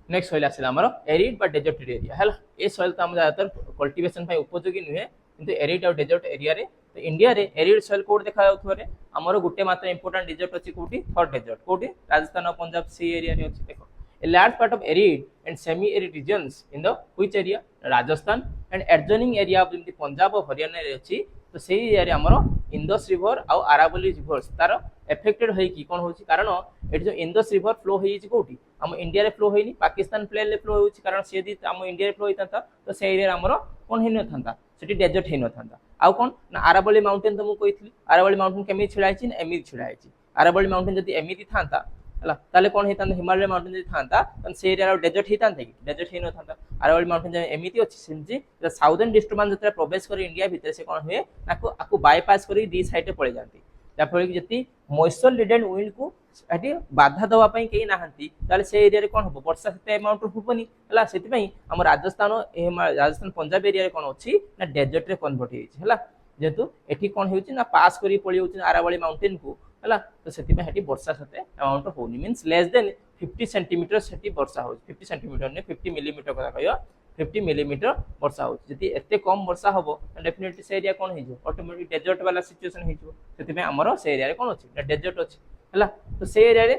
नेक्स्ट सॉइल आसिला हमर एरिड बा डेजर्टेड एरिया हला ए सॉइल त हम ज्यादातर कल्टीवेशन पय उपयोगी नुहे किंतु एरिड और डेजर्ट एरिया रे तो इंडिया रे एरिड सॉइल कोड देखा जाउथरे हमर गुटे मात्र इंपोर्टेंट डेजर्ट अछि कोठी थर्ड डेजर्ट कोठी राजस्थान और पंजाब सी एरिया रे अछि देखो a large part of arid and semi arid regions in the which area Rajasthan and adjoining area of जेमति Punjab और हरियाणा रे अछि तो सेही एरिया रे हमर इंदस रिवर और अरावली रिवर्स तार एफेक्टेड होई कि कोन होछि कारण एट जो इंदस रिवर फ्लो होई छि कोठी हम इंडिया रे फ्लो होइनी पाकिस्तान प्लेन रे फ्लो होछि कारण से यदि हम इंडिया रे फ्लो होइतांता तो से एरिया हमर कोन हेन थांता सेठी डेजर्ट हेन थांता आउ कोन ना अरावली माउंटेन तो मु कहितली अरावली माउंटेन केमि छिड़ाई छि एमि छिड़ाई छि अरावली माउंटेन जदि एमिति थांता हला ताले कोन हेतान हिमालय माउंटेन जे थांता तन से एरिया डेजर्ट हेतान थे डेजर्ट हेनो थांता अरावली माउंटेन जे एमिति अछि सिंजी द साउदर्न डिस्टर्बेंस जत्रा प्रवेश कर इंडिया भीतर से कोन हुए नाको आकु बायपास करी दी साइड पळे जानती जाफळ कि जति मॉइस्चर रिडेंट विंड को एटी बाधा दवा पई केही नाहंती ताले से एरिया रे कोन हो वर्षा सेते अमाउंट होबनी हला सेति पई हम राजस्थान पंजाब एरिया रे कोन अछि ना डेजर्ट रे कन्वर्ट हेछि हला जेतु एठी कोन हेउछि ना पास करी पळी होछि अरावली माउंटेन को हला तो सेति में हेटी वर्षा सते अमाउंट होनी मींस लेस देन 50 सेंटीमीटर सेटी वर्षा हो 50 सेंटीमीटर ने 50 मिलीमीटर कथा कहियो 50 मिलीमीटर वर्षा हो जति एते कम वर्षा होबो डेफिनेटली से एरिया कोन हिजो ऑटोमेटिक डेजर्ट वाला सिचुएशन हिजो सेति में हमरो से एरिया रे कोन अछि डेजर्ट अछि हला तो से एरिया रे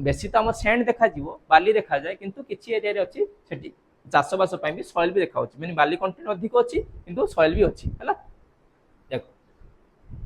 बेसी तो हम सैंड देखा जीवो बाली देखा जाय किंतु किछि एरिया रे अछि सेटी चाଷ बास पई भी सॉइल भी देखा होछि माने बाली कंटेंट अधिक अछि किंतु सॉइल भी अछि हला देखो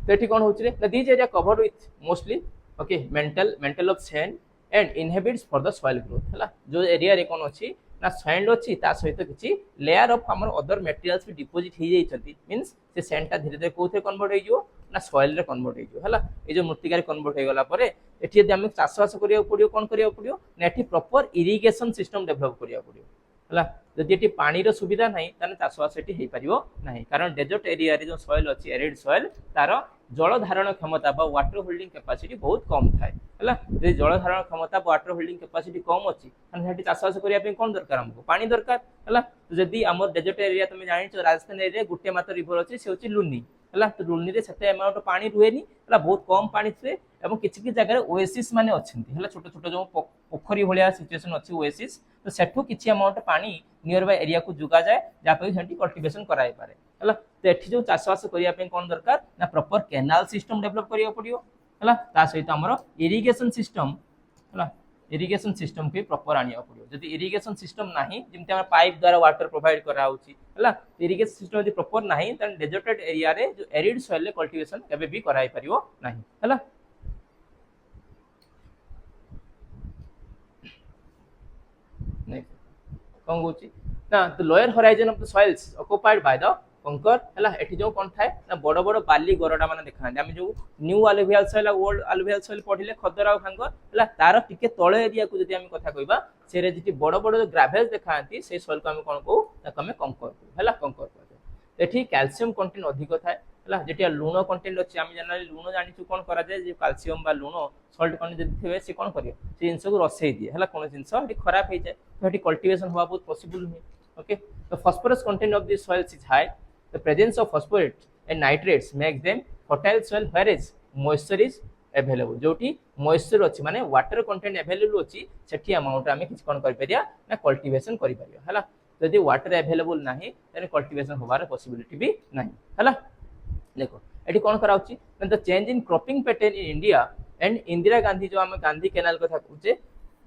तो ये कौन होची रे these area covered with mostly okay mental of sand and inhabits for the soil growth हला जो एरिया रे कौन अछि ना सैंड अछि ता सहित किछि लेयर ऑफ हमर अदर मटेरियल्स भी डिपॉजिट हो जाई छथि मींस से सैंड ता धीरे धीरे कोथे कन्वर्ट हो जिवो ना सॉइल रे कन्वर्ट हो जिवो हला ए जो मृत्तिका रे कन्वर्ट हो गला परे एठी यदि हम चाषबास करिया पडियो कोन करिया पडियो ना एठी प्रॉपर इरिगेशन सिस्टम डेवलप करिया पडियो हला जदि एटी पानी रो सुविधा नाही ताने चाषबास एटी हेई परिबो नाही कारण डेजर्ट एरिया रे जो सॉइल अछि एरिड सॉइल तार जल धारण क्षमता बा वाटर होल्डिंग कैपेसिटी बहुत कम थाए हला जे जल धारण क्षमता वाटर होल्डिंग कैपेसिटी कम अछि ताने हेटी चाषबास करिया पे कोन दरकार हमको पानी दरकार हला जदि हमर डेजर्ट एरिया तुम जानि छ राजस्थान एरिया गुटे मात्र रिवर अछि से अछि लुनी हला तो लुनी रे सेते अमाउंट पानी रुहेनी हला बहुत कम पानी थे एवं किछि कि जगह ओएसिस माने अछंती हला छोट छोट जो पोखरी भलिया सिचुएशन अछि ओएसिस तो सेठू किछि अमाउंट पानी नियर बाय एरिया को जुगा जाए जा पे सेठी कल्टीवेशन कराई पारे हला तो एठी जो चाषबास करिया पे कोन दरकार ना प्रॉपर कैनाल सिस्टम डेवलप करिया पडियो हला ता सहित हमरो इरिगेशन सिस्टम हला इरिगेशन सिस्टम के प्रॉपर आनिया पडियो जदि इरिगेशन सिस्टम नाही जिमते हम पाइप द्वारा वाटर प्रोवाइड करा होची हला इरिगेशन सिस्टम यदि प्रॉपर नाही त डेजर्टेड एरिया रे जो एरिड सॉइल ले कल्टीवेशन केबे भी कराई परियो नाही हला नेक्स्ट कोन होची ना the lower horizon of the soils occupied by the कंकर हला एठी जो कोन थाए ना बड़ बड़ बाली गरडा माने देखांदे हम जो new alluvial soil old alluvial soil पढिले खदरा भांगर हला तार टिके तळे एरिया को जदि हम कथा कहिबा से रे जति बड़ बड़ ग्रावेल देखांती से सॉइल को हम कोन को ताको हम कंकर हला कंकर कहते एठी कैल्शियम कंटेंट अधिक थाए हला जेटिया लूण कंटेंट अछि हम जनरली लूण जानि छु कोन करा जाय जे कैल्शियम बा लूण सॉल्ट कंटेंट जदि थिवे से कोन करियो से जिंस को रसई दिए हला कोन जिंस एठी खराब हे जाय तो एठी कल्टीवेशन होवा बहुत पॉसिबल नुहे okay the phosphorus content of this soils is high the presence of phosphorate and nitrates makes them fertile soil whereas moisture is available जोटी moisture अछि माने water content available अछि सेठी अमाउंट हमें किछ कोन कर परिया ना कल्टीवेशन करि परिया हला यदि वाटर अवेलेबल नाही तने कल्टीवेशन होबार पॉसिबिलिटी भी नाही हला देखो एठी कोन कराउची the change in cropping pattern in India and Indira Gandhi जो हम गांधी कैनाल कथा कहूचे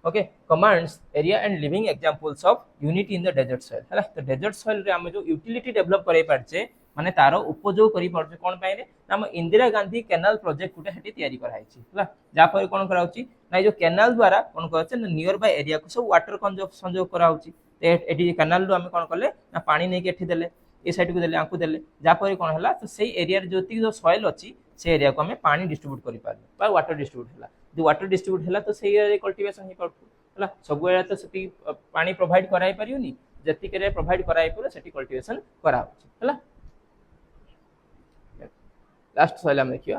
okay commands area and living examples of unity in the desert soil हैला तो डेजर्ट सॉइल रे हम जो यूटिलिटी डेवलप करै पारछे माने तारो उपयोग करि पारछे कोन पाइ रे हम इंदिरा गांधी कैनाल प्रोजेक्ट गुटे हेटी तयारी करा हैछि हैला जा पर कोन करा होछि ना जो कैनाल द्वारा कोन करछे नियर बाय एरिया को सब वाटर संजोग करा होछि एटी कैनाल रो हम कोन करले ना पानी नै के एठी देले ए साइड को देले आंकु देले जा पर कोन हला तो सेही एरिया रे जोति जो सॉइल अछि से एरिया को हम पानी डिस्ट्रीब्यूट करि पारले बा वाटर डिस्ट्रीब्यूट हला जो वाटर डिस्ट्रीब्यूट हला तो सेही एरिया रे कल्टीवेशन ही करथु हला सब एरिया तो सेती पानी प्रोवाइड कराई परियोनी जति करे प्रोवाइड कराई पर सेटी कल्टीवेशन करा होछि हला लास्ट सॉइल हम देखियो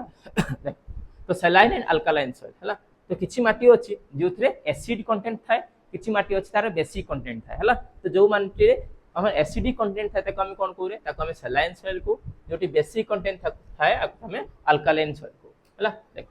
तो सैलाइन एंड अल्कालाइन सॉइल हला तो किछि माटी अछि जोथरे एसिड कंटेंट थाए किछि माटी अछि तार बेसिक कंटेंट थाए हला तो जो माटी रे हम एसिडिक कंटेंट थाए ताको हम कोन कोरे ताको हम सैलाइन सॉइल को जोटी बेसिक कंटेंट थाए आको हम अल्कालाइन सॉइल को हला देख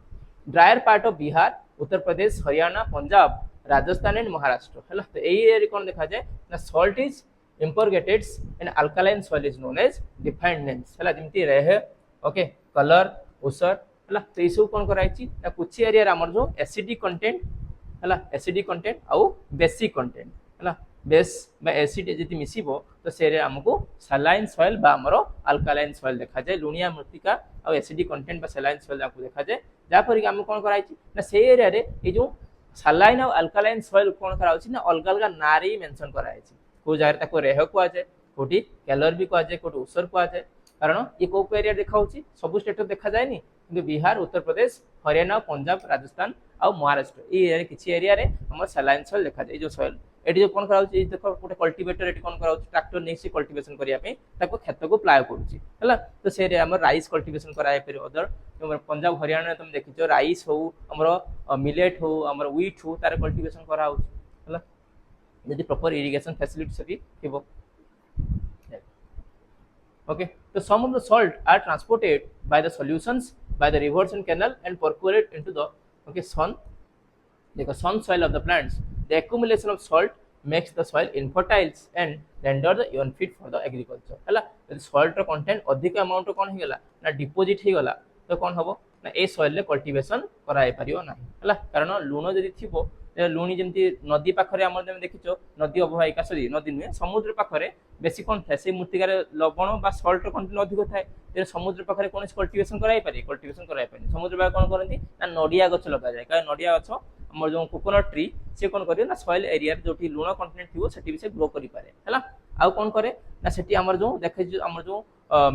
drier part of Bihar Uttar Pradesh Haryana Punjab Rajasthan and Maharashtra हला तो एई एरिया रे कोन देखा जाय ना salt is impregnated and alkaline soil is known as defined names हला जेमती रहे ओके कलर ओसर हला तो ई सब कोन कराइची ना कुछ एरिया रे हमर जो एसिडिक कंटेंट हला एसिडिक कंटेंट आउ बेसिक कंटेंट हला बेस बा एसिड जति मिसिबो तो सेरे हमको सलाइन सॉइल बा हमरो अल्कालाइन सॉइल देखा जाय लुनिया मृत्तिका आ एसिडिक कंटेंट बा सलाइन सॉइल आपको देखा जाय जा पर कि हम कोन कराइची ना से एरिया रे ए जो सलाइन और अल्कालाइन सॉइल कोन कराउची ना अलग अलग नारी मेंशन कराइची को जाय ताको रेह को आजे कोठी कैलर भी को आजे कोठी उसर को आजे कारण ये को एरिया देखाउची सब स्टेट देखा जाय नी कि बिहार उत्तर प्रदेश हरियाणा पंजाब राजस्थान आ महाराष्ट्र ए एरिया किछि एरिया रे हमर सलाइन सॉइल देखा जाय जो सॉइल एटी जो कोन कराउची ए देखो गोटे कल्टीवेटर एटी कोन कराउची ट्रैक्टर नै से कल्टीवेशन करिया पे ताको खेत को प्लाय करूची हला तो से रे हमर राइस कल्टीवेशन कराय पे अदर हमर पंजाब हरियाणा तुम देखिचो राइस हो हमर मिलेट हो हमर व्हीट हो तार कल्टीवेशन करा होची हला यदि प्रॉपर इरिगेशन फैसिलिटी सभी थिबो okay so some of the salt are transported by the solutions by the rivers and canal and percolate into the okay sun soil of the plants the accumulation of salt makes the soil infertile and render the unfit for the agriculture हला यदि salt रो content अधिक amount कोन हे गेला ना deposit हे गेला तो कोन हबो ना ए soil रे कल्टीवेशन कराय परियो ना हला कारण लूण जदि थिबो लुणी जमती नदी पाखरे हमर जमे देखिचो नदी अववाहिका सरी नदी नुहे समुद्र पाखरे बेसी कोन थाए से मूर्तिकार लवण बा सॉल्ट कंटेंट अधिक थाए जे समुद्र पाखरे कोन कल्टीवेशन कराय पारे समुद्र बा कोन करंती ना नडिया गछ लगा जाय का नडिया गछ हमर जो कोकोनट ट्री से कोन करियो ना सॉइल एरिया जोठी लुण कंटेंट थिवो सेठी भी से ग्रो करि पारे हला आउ कोन करे ना सेठी हमर जो देखे हमर जो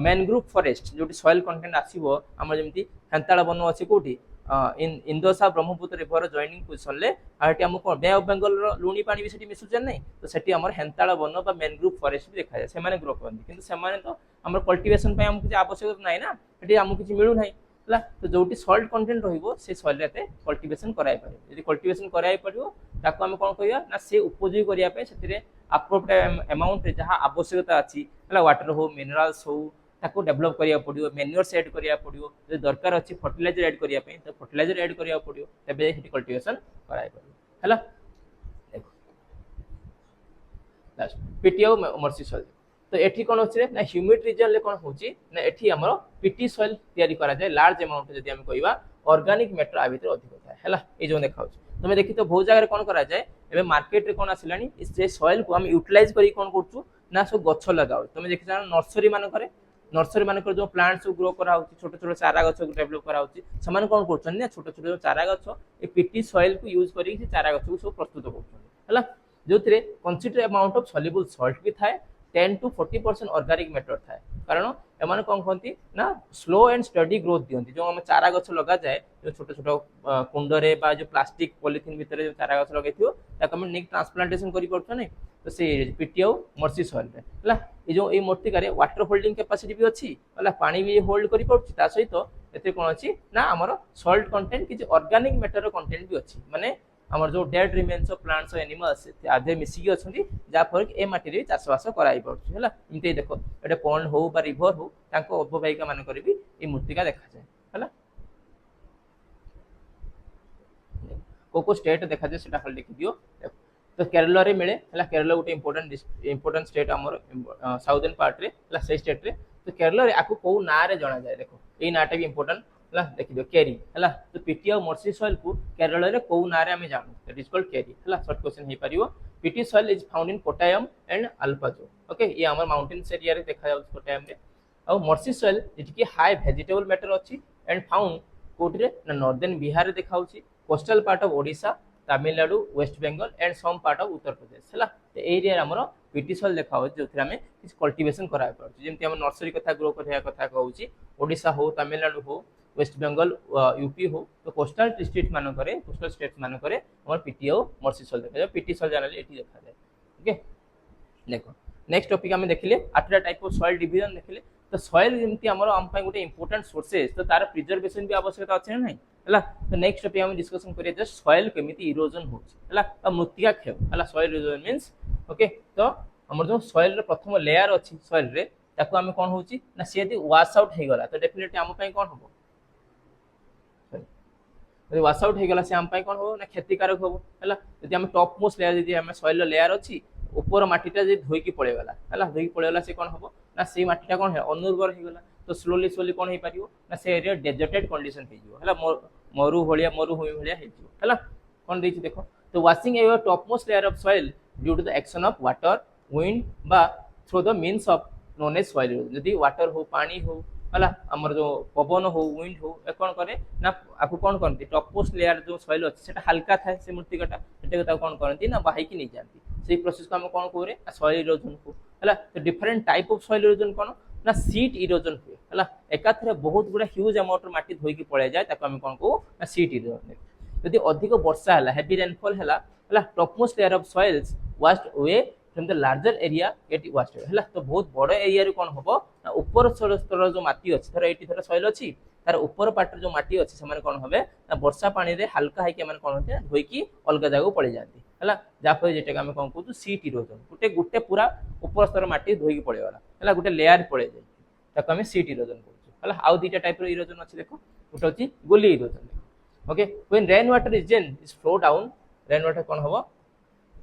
मैनग्रोव फॉरेस्ट जोठी सॉइल कंटेंट आसीबो हमर जेमती हंताळा वन अछि कोठी इन इंदोसा ब्रह्मपुत्र रिवर जॉइनिंग पोजीशन ले आटी हमको बे ऑफ बंगाल रो लुणी पानी भी सेठी मिसुचन नै तो सेठी हमर हेंताळा वन बा मैनग्रोव फॉरेस्ट भी देखा जाय से माने ग्रो करनी किंतु से माने तो हमर कल्टीवेशन पे हमको आवश्यक नै ना सेठी हमको किछ मिलु नै हला तो जोटी सॉल्ट कंटेंट रहिबो से सॉइल रेते कल्टीवेशन कराय पारे यदि कल्टीवेशन कराय पड़ियो ताको हम कोन कहिया ना से उपयोगी करिया पे सेतिरे अप्रोप्रिएट अमाउंट रे जहां आवश्यकता अछि हला वाटर हो मिनरल्स हो ताको डेवलप करिया पड़ियो मैन्योर्स ऐड करिया पड़ियो जे दरकार अछि फर्टिलाइजर ऐड करिया पे तो फर्टिलाइजर ऐड करिया पड़ियो तबे हेटी कल्टीवेशन कराय पड़ियो हला देखो लास्ट पीटीओ मर्सी सॉइल तो एठी कोन होछि ना ह्यूमिड रीजन ले कोन होछि ना एठी हमरो पीटी सॉइल तयारी करा जाय लार्ज अमाउंट जदी हम कहिबा ऑर्गेनिक मैटर आ भीतर अधिक थाए हला ए जो देखाउछि तमे देखि तो बहुत जगह रे कोन करा जाय एबे मार्केट रे कोन आसिलानी से सॉइल को हम यूटिलाइज करी कोन करछु ना सो गछ लगाउ तमे देखि जान नर्सरी मान करे नर्सरी मान जो प्लांट्स ग्रो करा होची छोटे छोटे चारा गछ को डेवलप करा होची समान कोन करछन ना छोटे छोटे चारा गछ ए पीटी सॉइल को यूज करी से चारा गछ को सब प्रस्तुत करछन हला जोथिरे consider amount of soluble salt भी थाए 10 to 40% ऑर्गेनिक मैटर थाए कारण एमान कोन कहंती ना स्लो एंड स्टडी ग्रोथ दियंती जो हम चारा गछ लगा जाय जो छोटे छोटे कुंड रे बा जो प्लास्टिक पॉलिथीन भीतर जो चारा गछ लगाइथियो ताक हम निक ट्रांसप्लांटेशन करि परछ नै तो से पीटीओ मर्सी सॉइल रे हला ए जो ए मूर्तिका रे वाटर होल्डिंग कैपेसिटी भी अछि हला पानी भी होल्ड करि परछ ता सहित एते कोन अछि ना हमर सॉल्ट कंटेंट कि ऑर्गेनिक मैटर रो कंटेंट भी अछि माने हमर जो डेड रिमेन्स ऑफ प्लांट्स और एनिमल्स आधे मिसी गय छथि जा पर ए माटी रे चाष बास कराई परछ हला इते देखो एटे पॉन्ड हो बा रिवर हो ताको उपवाहिका मान करी भी ए मूर्तिका देखा जाय हला कोको स्टेट देखा जाय सेटा हल देखि दियो तो केरला रे मिले हला केरला गोटे इंपोर्टेंट स्टेट हमर साउदर्न पार्ट रे हला से स्टेट रे तो केरला रे आकु को ना रे जाना जाय देखो ए नाटा भी इंपोर्टेंट हला देखि दियो केरी हला तो पीटी और मर्सी सॉइल को केरल रे को ना रे हमें जानू दैट इज कॉल्ड केरी हला शॉर्ट क्वेश्चन हे परियो peaty soil is found in Kottayam and Alappuzha okay ये हमर माउंटेन्स एरिया रे देखा जाउ कोटायम रे और मर्सी सॉइल जेति कि हाई वेजिटेबल मैटर अछि एंड फाउंड कोटरे ना नॉर्दर्न बिहार रे देखा होछि coastal part of Odisha Tamil Nadu West Bengal and some part of Uttar Pradesh हला तो एरिया हमर पीटी सॉइल देखा हो जोथि हमें किछ कल्टीवेशन करा पड़छ जेमति हम नर्सरी कथा ग्रो करिया कथा कहउछि ओडिशा हो तमिलनाडु हो वेस्ट बेंगल यूपी हो तो कोस्टल डिस्ट्रिक्ट मान करे कोस्टल स्टेट्स मान करे हमर पीटी और मर्सी सॉइल देखा जाय पीटी सॉइल जानले एठी देखा जाय ओके देखो नेक्स्ट टॉपिक हम देखिले आठटा टाइप ऑफ सॉइल डिवीजन देखिले तो सॉइल जेमति हमर हम पय गोटे इंपोर्टेंट सोर्सेस तो तार प्रिजर्वेशन भी आवश्यकता अछि नै हला तो नेक्स्ट टॉपिक हम डिस्कशन करिया जे सॉइल केमिति इरोजन होछि हला तो मृत्तिका क्षय हला सॉइल इरोजन मींस ओके तो हमर जो सॉइल रे प्रथम लेयर अछि सॉइल रे ताको हम कोन होछि ना से यदि वॉश आउट हे गला तो डेफिनेटली हम पय कोन होबो यदि वॉश आउट हे गला से हम पय कोन होबो ना क्षतिकारक होबो हला यदि हम टॉप मोस्ट लेयर यदि हम सॉइल लेयर अछि ऊपर माटीटा जे धोई की पड़े वाला हला धोई की पड़े वाला से कोन होबो ना से माटीटा कोन है अनुर्वर हे गला तो स्लोली स्लोली कोन हे पारियो ना से एरिया डेजर्टेड कंडीशन हे जिवो हला मरु भलिया मरुभूमि भलिया हे जिवो हला कोन देछि देखो तो washing your top most layer of soil due to the action of water wind बा through the means of known as soil यदि वाटर हो पानी हो हला हमर जो पवन हो विंड हो ए कोन करे ना आपको कोन करती टॉप मोस्ट लेयर जो सॉइल अछि सेटा हल्का थाए से मृत्तिकाटा सेटा ता कोन करती ना बाही की नहीं जानती से प्रोसेस को हम कोन करे सॉइल इरोजन को हला तो different type of soil erosion कोन ना सीट इरोजन हुए हला एकाथरे बहुत गुडा ह्यूज अमाउंट माटी धोई की पळे जाय ताको हम कोन को ना सीट इरोजन यदि अधिक वर्षा हला हेवी रेनफॉल हला top most layer of soils washed away from the larger area get washed हला तो बहुत बड़ एरिया रे कोन होबो ना ऊपर स्तर जो माटी अछि धर एटी धर सॉइल अछि तार ऊपर पार्ट जो माटी अछि से माने कोन होबे ना वर्षा पानी रे हल्का है के माने कोन होते धोई की अलगा जागो पड़ी जाती हला जा पर जेटा हम कोन कहू सीट इरोजन गुटे पूरा ऊपर स्तर माटी धोई की पड़े वाला हला गुटे लेयर पड़े जाय ताको हम सीट इरोजन कहू हला आउ दीटा टाइप रो इरोजन अछि देखो गुटे अछि gully erosion okay when rain water is flow down rain water कोन होबो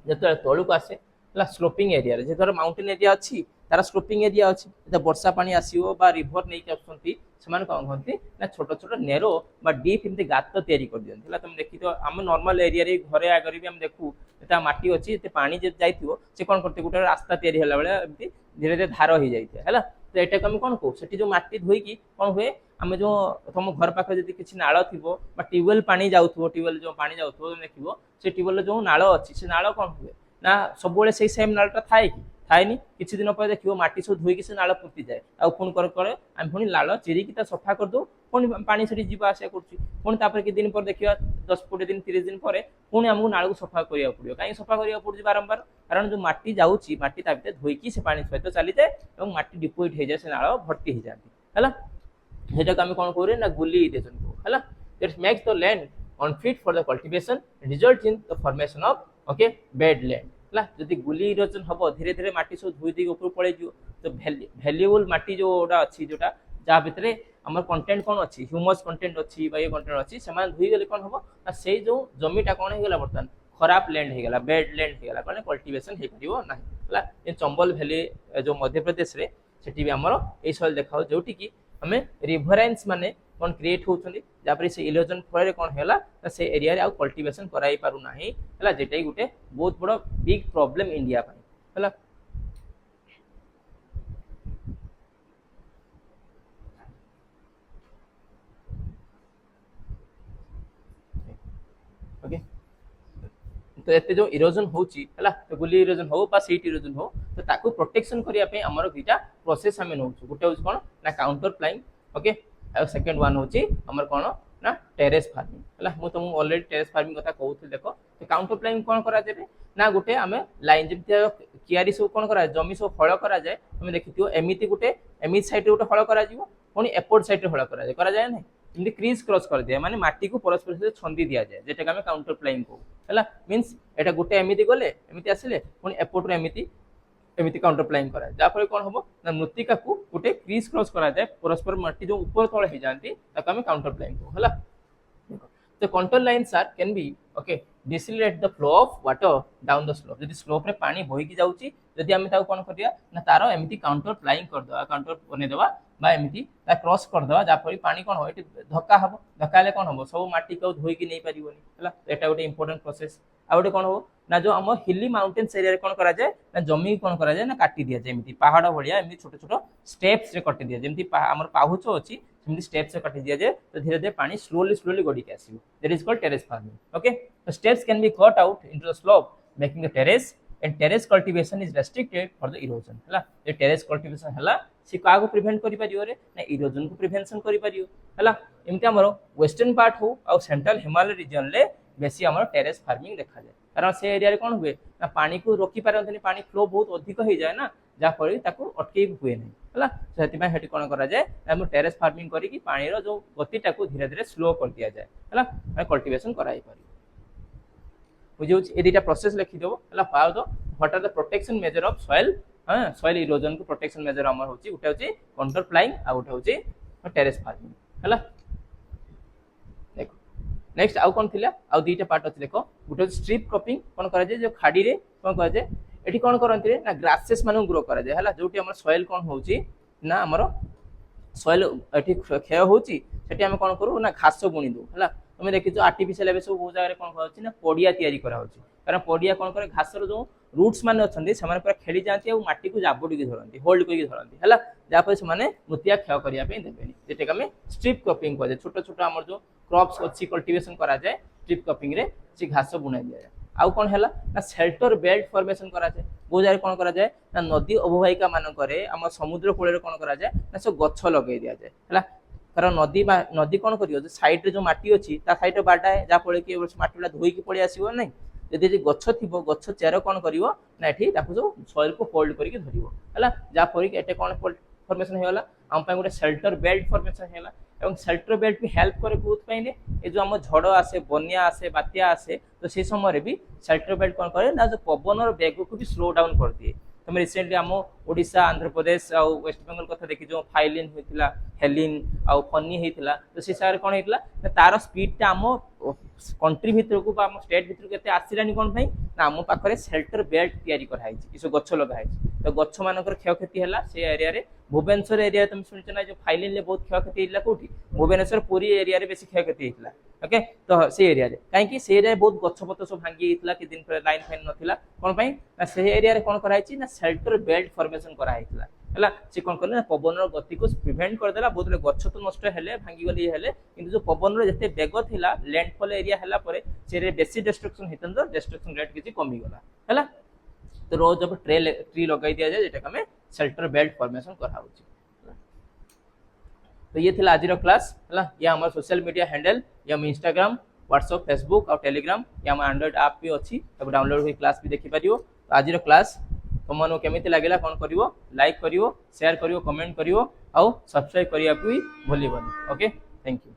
जतो तळु को आसे हला स्लोपिंग एरिया रे जे धर माउंटेन एरिया अछि तारा स्लोपिंग एरिया अछि त वर्षा पानी आसीओ बा रिवर नै के आछंती समान कोन होंती ना छोटो छोटो नेरो बा डीप इनते गात तयारी कर दियंती हला तुम देखि तो हम नॉर्मल एरिया रे घरे आगर भी हम देखू एटा माटी अछि एते पानी जे जाइथियो से कोन करते गुटे रास्ता तयारी हला बेले एमती धीरे धीरे धार हो जाइते हला तो एटा हम कोन को सेठी जो माटी धोई की कोन हुए हम जो तुम घर पाखे जदि किछि नाळ थिबो बा ट्यूबवेल पानी जाउथबो ट्यूबवेल जो पानी जाउथबो देखिबो से ट्यूबवेल जो नाळ अछि से नाळ कोन हुए ना सब बेले से सेम नाळटा थाए की थाएनी किछि दिन पर देखिबो माटी सब धोई की से नाळ पुति जाय आ फोन करे हम पुनी लाळ चिरी की ता सफा कर दो पुनी पानी सरी जीवा आसे करछि पुनी तापर कि दिन पर देखिबा 10 20 दिन 30 दिन पर पुनी हमहु नाळ को सफा करिया पड़ियो काई सफा करिया पड़छि बारंबार कारण जो माटी जाउछि माटी ता भीतर धोई की से पानी सहित चली जाय एवं माटी डिपोजिट हे जाय से नाळ भर्ती हे जाती हला हेटा का हम कोन करे ना गुली इरोजन को हला that makes the land unfit for the cultivation result in the formation of okay bed land हला जदि गुली इरोजन हबो धीरे धीरे माटी सब धोई दी ऊपर पळे जियो तो वैल्यूएबल माटी जोडा अछि जोटा जा भितरे हमर कंटेंट कोन अछि ह्यूमस कंटेंट अछि बा ये कंटेंट अछि समान धोई गेले कोन हबो आ सेई जो जमीटा कोन हे गेला बर्तन खराब लैंड हे गेला बेड लैंड हे गेला कोन कल्टीवेशन हे परिबो नाही हला ए चंबल वैली जो मध्य प्रदेश रे सेठी भी हमर ए सॉइल देखाओ जोटी की हमें रिवराइंस माने कोन क्रिएट होउछंदी जापरे से इरोजन फळे कोन हेला से एरिया रे आ कल्टीवेशन कराई पारु नाही हला जेटाई गुटे बहुत बड़ बिग प्रॉब्लम इंडिया पई हला ओके तो एते जो इरोजन होची हला तो गुली इरोजन हो बा सीट इरोजन हो तो ताकू प्रोटेक्शन करिया पे हमर दुटा प्रोसेस हमें नोछु गुटे होछ कोन ना काउंटर प्लाइंग ओके आ सेकंड वन होची हमर कोन ना टेरेस फार्मिंग हला मु तुम ऑलरेडी टेरेस फार्मिंग कथा कहउथि देखो तो काउंटर प्लाइंग कोन करा जेबे ना गुटे हमें लाइन जे कियारी सब कोन करा जमी सब फळ करा जाय हमें देखिथियो एमिति गुटे एमिति साइड रे गुटे फळ करा जीवो पुनी एपोर्ट साइड रे फळ करा जाय नै इनदी क्रीज क्रॉस कर दिया माने माटी को परस्पर से छंदी दिया जाय जेटा का हमें काउंटर प्लाइंग को हला मींस एटा गुटे एमिति गले एमिति आसिले पुनी एपोर्ट रे एमिति काउंटर प्लाइंग करा जा फले कोन हबो ना मृत्तिका को गुटे क्रीज क्रॉस करा जाय परस्पर माटी जो ऊपर तळे हे जानती ताका हमें काउंटर प्लाइंग को हला the contour lines are can be okay decelerate the flow of water down the slope जदी स्लोप रे पानी बोही की जाउची जदी हम ताऊ कोन करिया ना तारो एमिति काउंटर प्लाइंग कर दवा काउंटर बने दवा बा एमती क्रॉस करदे जहाँफल पानी कौन हम ये धक्का हम धक्का हेल्ले कौन हम सब माटी को धोईकी नहीं पारिबनी है एटा गोटे इंपोर्टेंट प्रोसेस आ गोटे कौन हो ना जो आम हिली माउंटेन्स एरिया कौन करा जाए ना जमी कौन करा जाए ना काटी दिया जाए एमती पहाड़ भाया एमती छोट छोट स्टेप्स रे कटि दिया जमी आम पाहुच अच्छी सेमती स्टेप्स रे कटि दिया जाए तो धीरे धीरे पानी स्लोली गड़ी के आसो that is called terrace farming okay तो steps can be cut out into the slope making the terrace and terrace cultivation is restricted for the erosion है ये टेरेस कल्टिवेशन है सी क्या प्रिभेन्ट कर इरोजन को प्रिभेन्शन कर एमती आम वेस्टर्न पार्ट हो आ सेंट्रल हिमालय रिजन में बेसी आम टेरेस फार्मिंग देखा जाए कारण से एरिया कौन हुए ना पानी को रोकी पारती पानी फ्लो बहुत अधिक हो जाए ना जहाँफल अटकई हुए ना है से कौन कराए टेरेस फार्मिंग करके पानी जो गतिटा को धीरे धीरे स्लो कर दि जाए है कल्टिवेशन कराई पार बुझे ये दुटा प्रोसेस लिखिदेव है what are the protection measure of soil हाँ सॉइल इरोजन को प्रोटेक्शन मेजर आम होची गोटे होची कंट्रोल फ्लाइंग आ गोटे होची टेरेस फार्मिंग है देखो नेक्स्ट आउ कौन थिला आउ दुटा पार्ट अच्छे देख गोटे स्ट्रिप क्रॉपिंग कौन करा जाए जो खाड़ी रे कौन करा जाए एठी कौन करते ना ग्रासेस मान ग्रो करा जाए है जो सॉइल कौन होची ना आमर सॉइल एठी क्षय होची सेठी आम कौन करूँ ना घास बुणी दू है तुम देखिए आर्टिफिशियल सब बहुत जगह कौन कर पड़िया तैयारी कराऊँगी कारण पड़िया कौन करे घासर जो रूट्स मैंने अच्छा से पूरा खेली जाती और माटी को जाबुड़ी धरती होल्ड करके धरती है जहाँफल से मृत्तिका क्षय करने देवेनि जेटा आम स्ट्रिप क्रॉपिंग कहुए छोट छोट आम जो क्रॉप्स अच्छी कल्टिवेशन कराए स्ट्रिप क्रॉपिंग रे से घास बुणाई दि जाए आउ कौन है ना शेल्टर बेल्ट फॉर्मेशन कराए बहुत जगह कौन कराए ना नदी अववाहिका मानक आम समुद्र कूल कौन कराए ना सब गछ लगे दि जाए है कारण नदी कौन कर सैड्रे जो माटी अच्छी सैड्रे बाडाए जहाँफल कि माटी धोईकी पलि आसो ना जदि गछ थी गछ चेर कौन कर जो सॉइल को होल्ड करके धरिबो है जहाँफल कि एटे कौन फॉर्मेशन होगा आम गोटे शेल्टर बेल्ट फॉर्मेशन होगा शेल्टर बेल्ट भी हेल्प करे बहुत ये जो आम झड़ आसे बन्या आसे बात्या आसे तो से समय भी शेल्टर बेल्ट कौन करे ना जो पवन बेग को भी स्लो डाउन कर दिए तुम रिसेंटली आम ओडिशा आंध्र प्रदेश आ वेस्ट बेंगल कथा देखी जो फाइलिन होता हेलिन आउ फनी होता तो से सारे कौन होता तार स्पीडटा आम कंट्री भितर को आम स्टेट भितर के आसलानी कौन ना आम पाखे शेल्टर बेल्ट तैयारी कराई सब गछ लगाई तो गछ मान क्षयक्षति है से एरिया रे भुवनेश्वर एरिया तुम शुणिच ना जो फाइलिन में बहुत क्षयक्षति होता कौटी भुवनेश्वर पुरी एरिया बेसी क्षयक्षति होता ओके तो से एरिया कहीं से एरिया बहुत गछपत सब भांगी होता कि दिन लाइन फाइन नाला कौन ना से एरिया कौन कराई ना शेल्टर बेल्ट फॉर्मेशन कराई है से कौन कर पवन गति को प्रिभेन्ट करदेला बहुत गछ तो नष्ट है भांगीगली है कि जो पवन जिते बेग था लैंडफॉल एरिया है से बेसी डिस्ट्रक्शन होता डिस्ट्रक्शन रेट किसी कमीगला है तो रोज जब ट्री लगे दि जाए जेटा आम शेल्टर बेल्ट फॉर्मेशन कराऊँ तो ये थी आज क्लास है ये आम सोशल मीडिया हैंडल ये आम इंस्टाग्राम व्हाट्सएप फेसबुक और टेलीग्राम ये आम एंड्रॉइड आप भी अच्छी डाउनलोड हुई क्लास भी देखिपर तो आज क्लास तुम केमी लगे कौन कर लाइक कर शेयर कर कमेंट कर सब्सक्राइब करने को भी भूल ओके थैंक यू।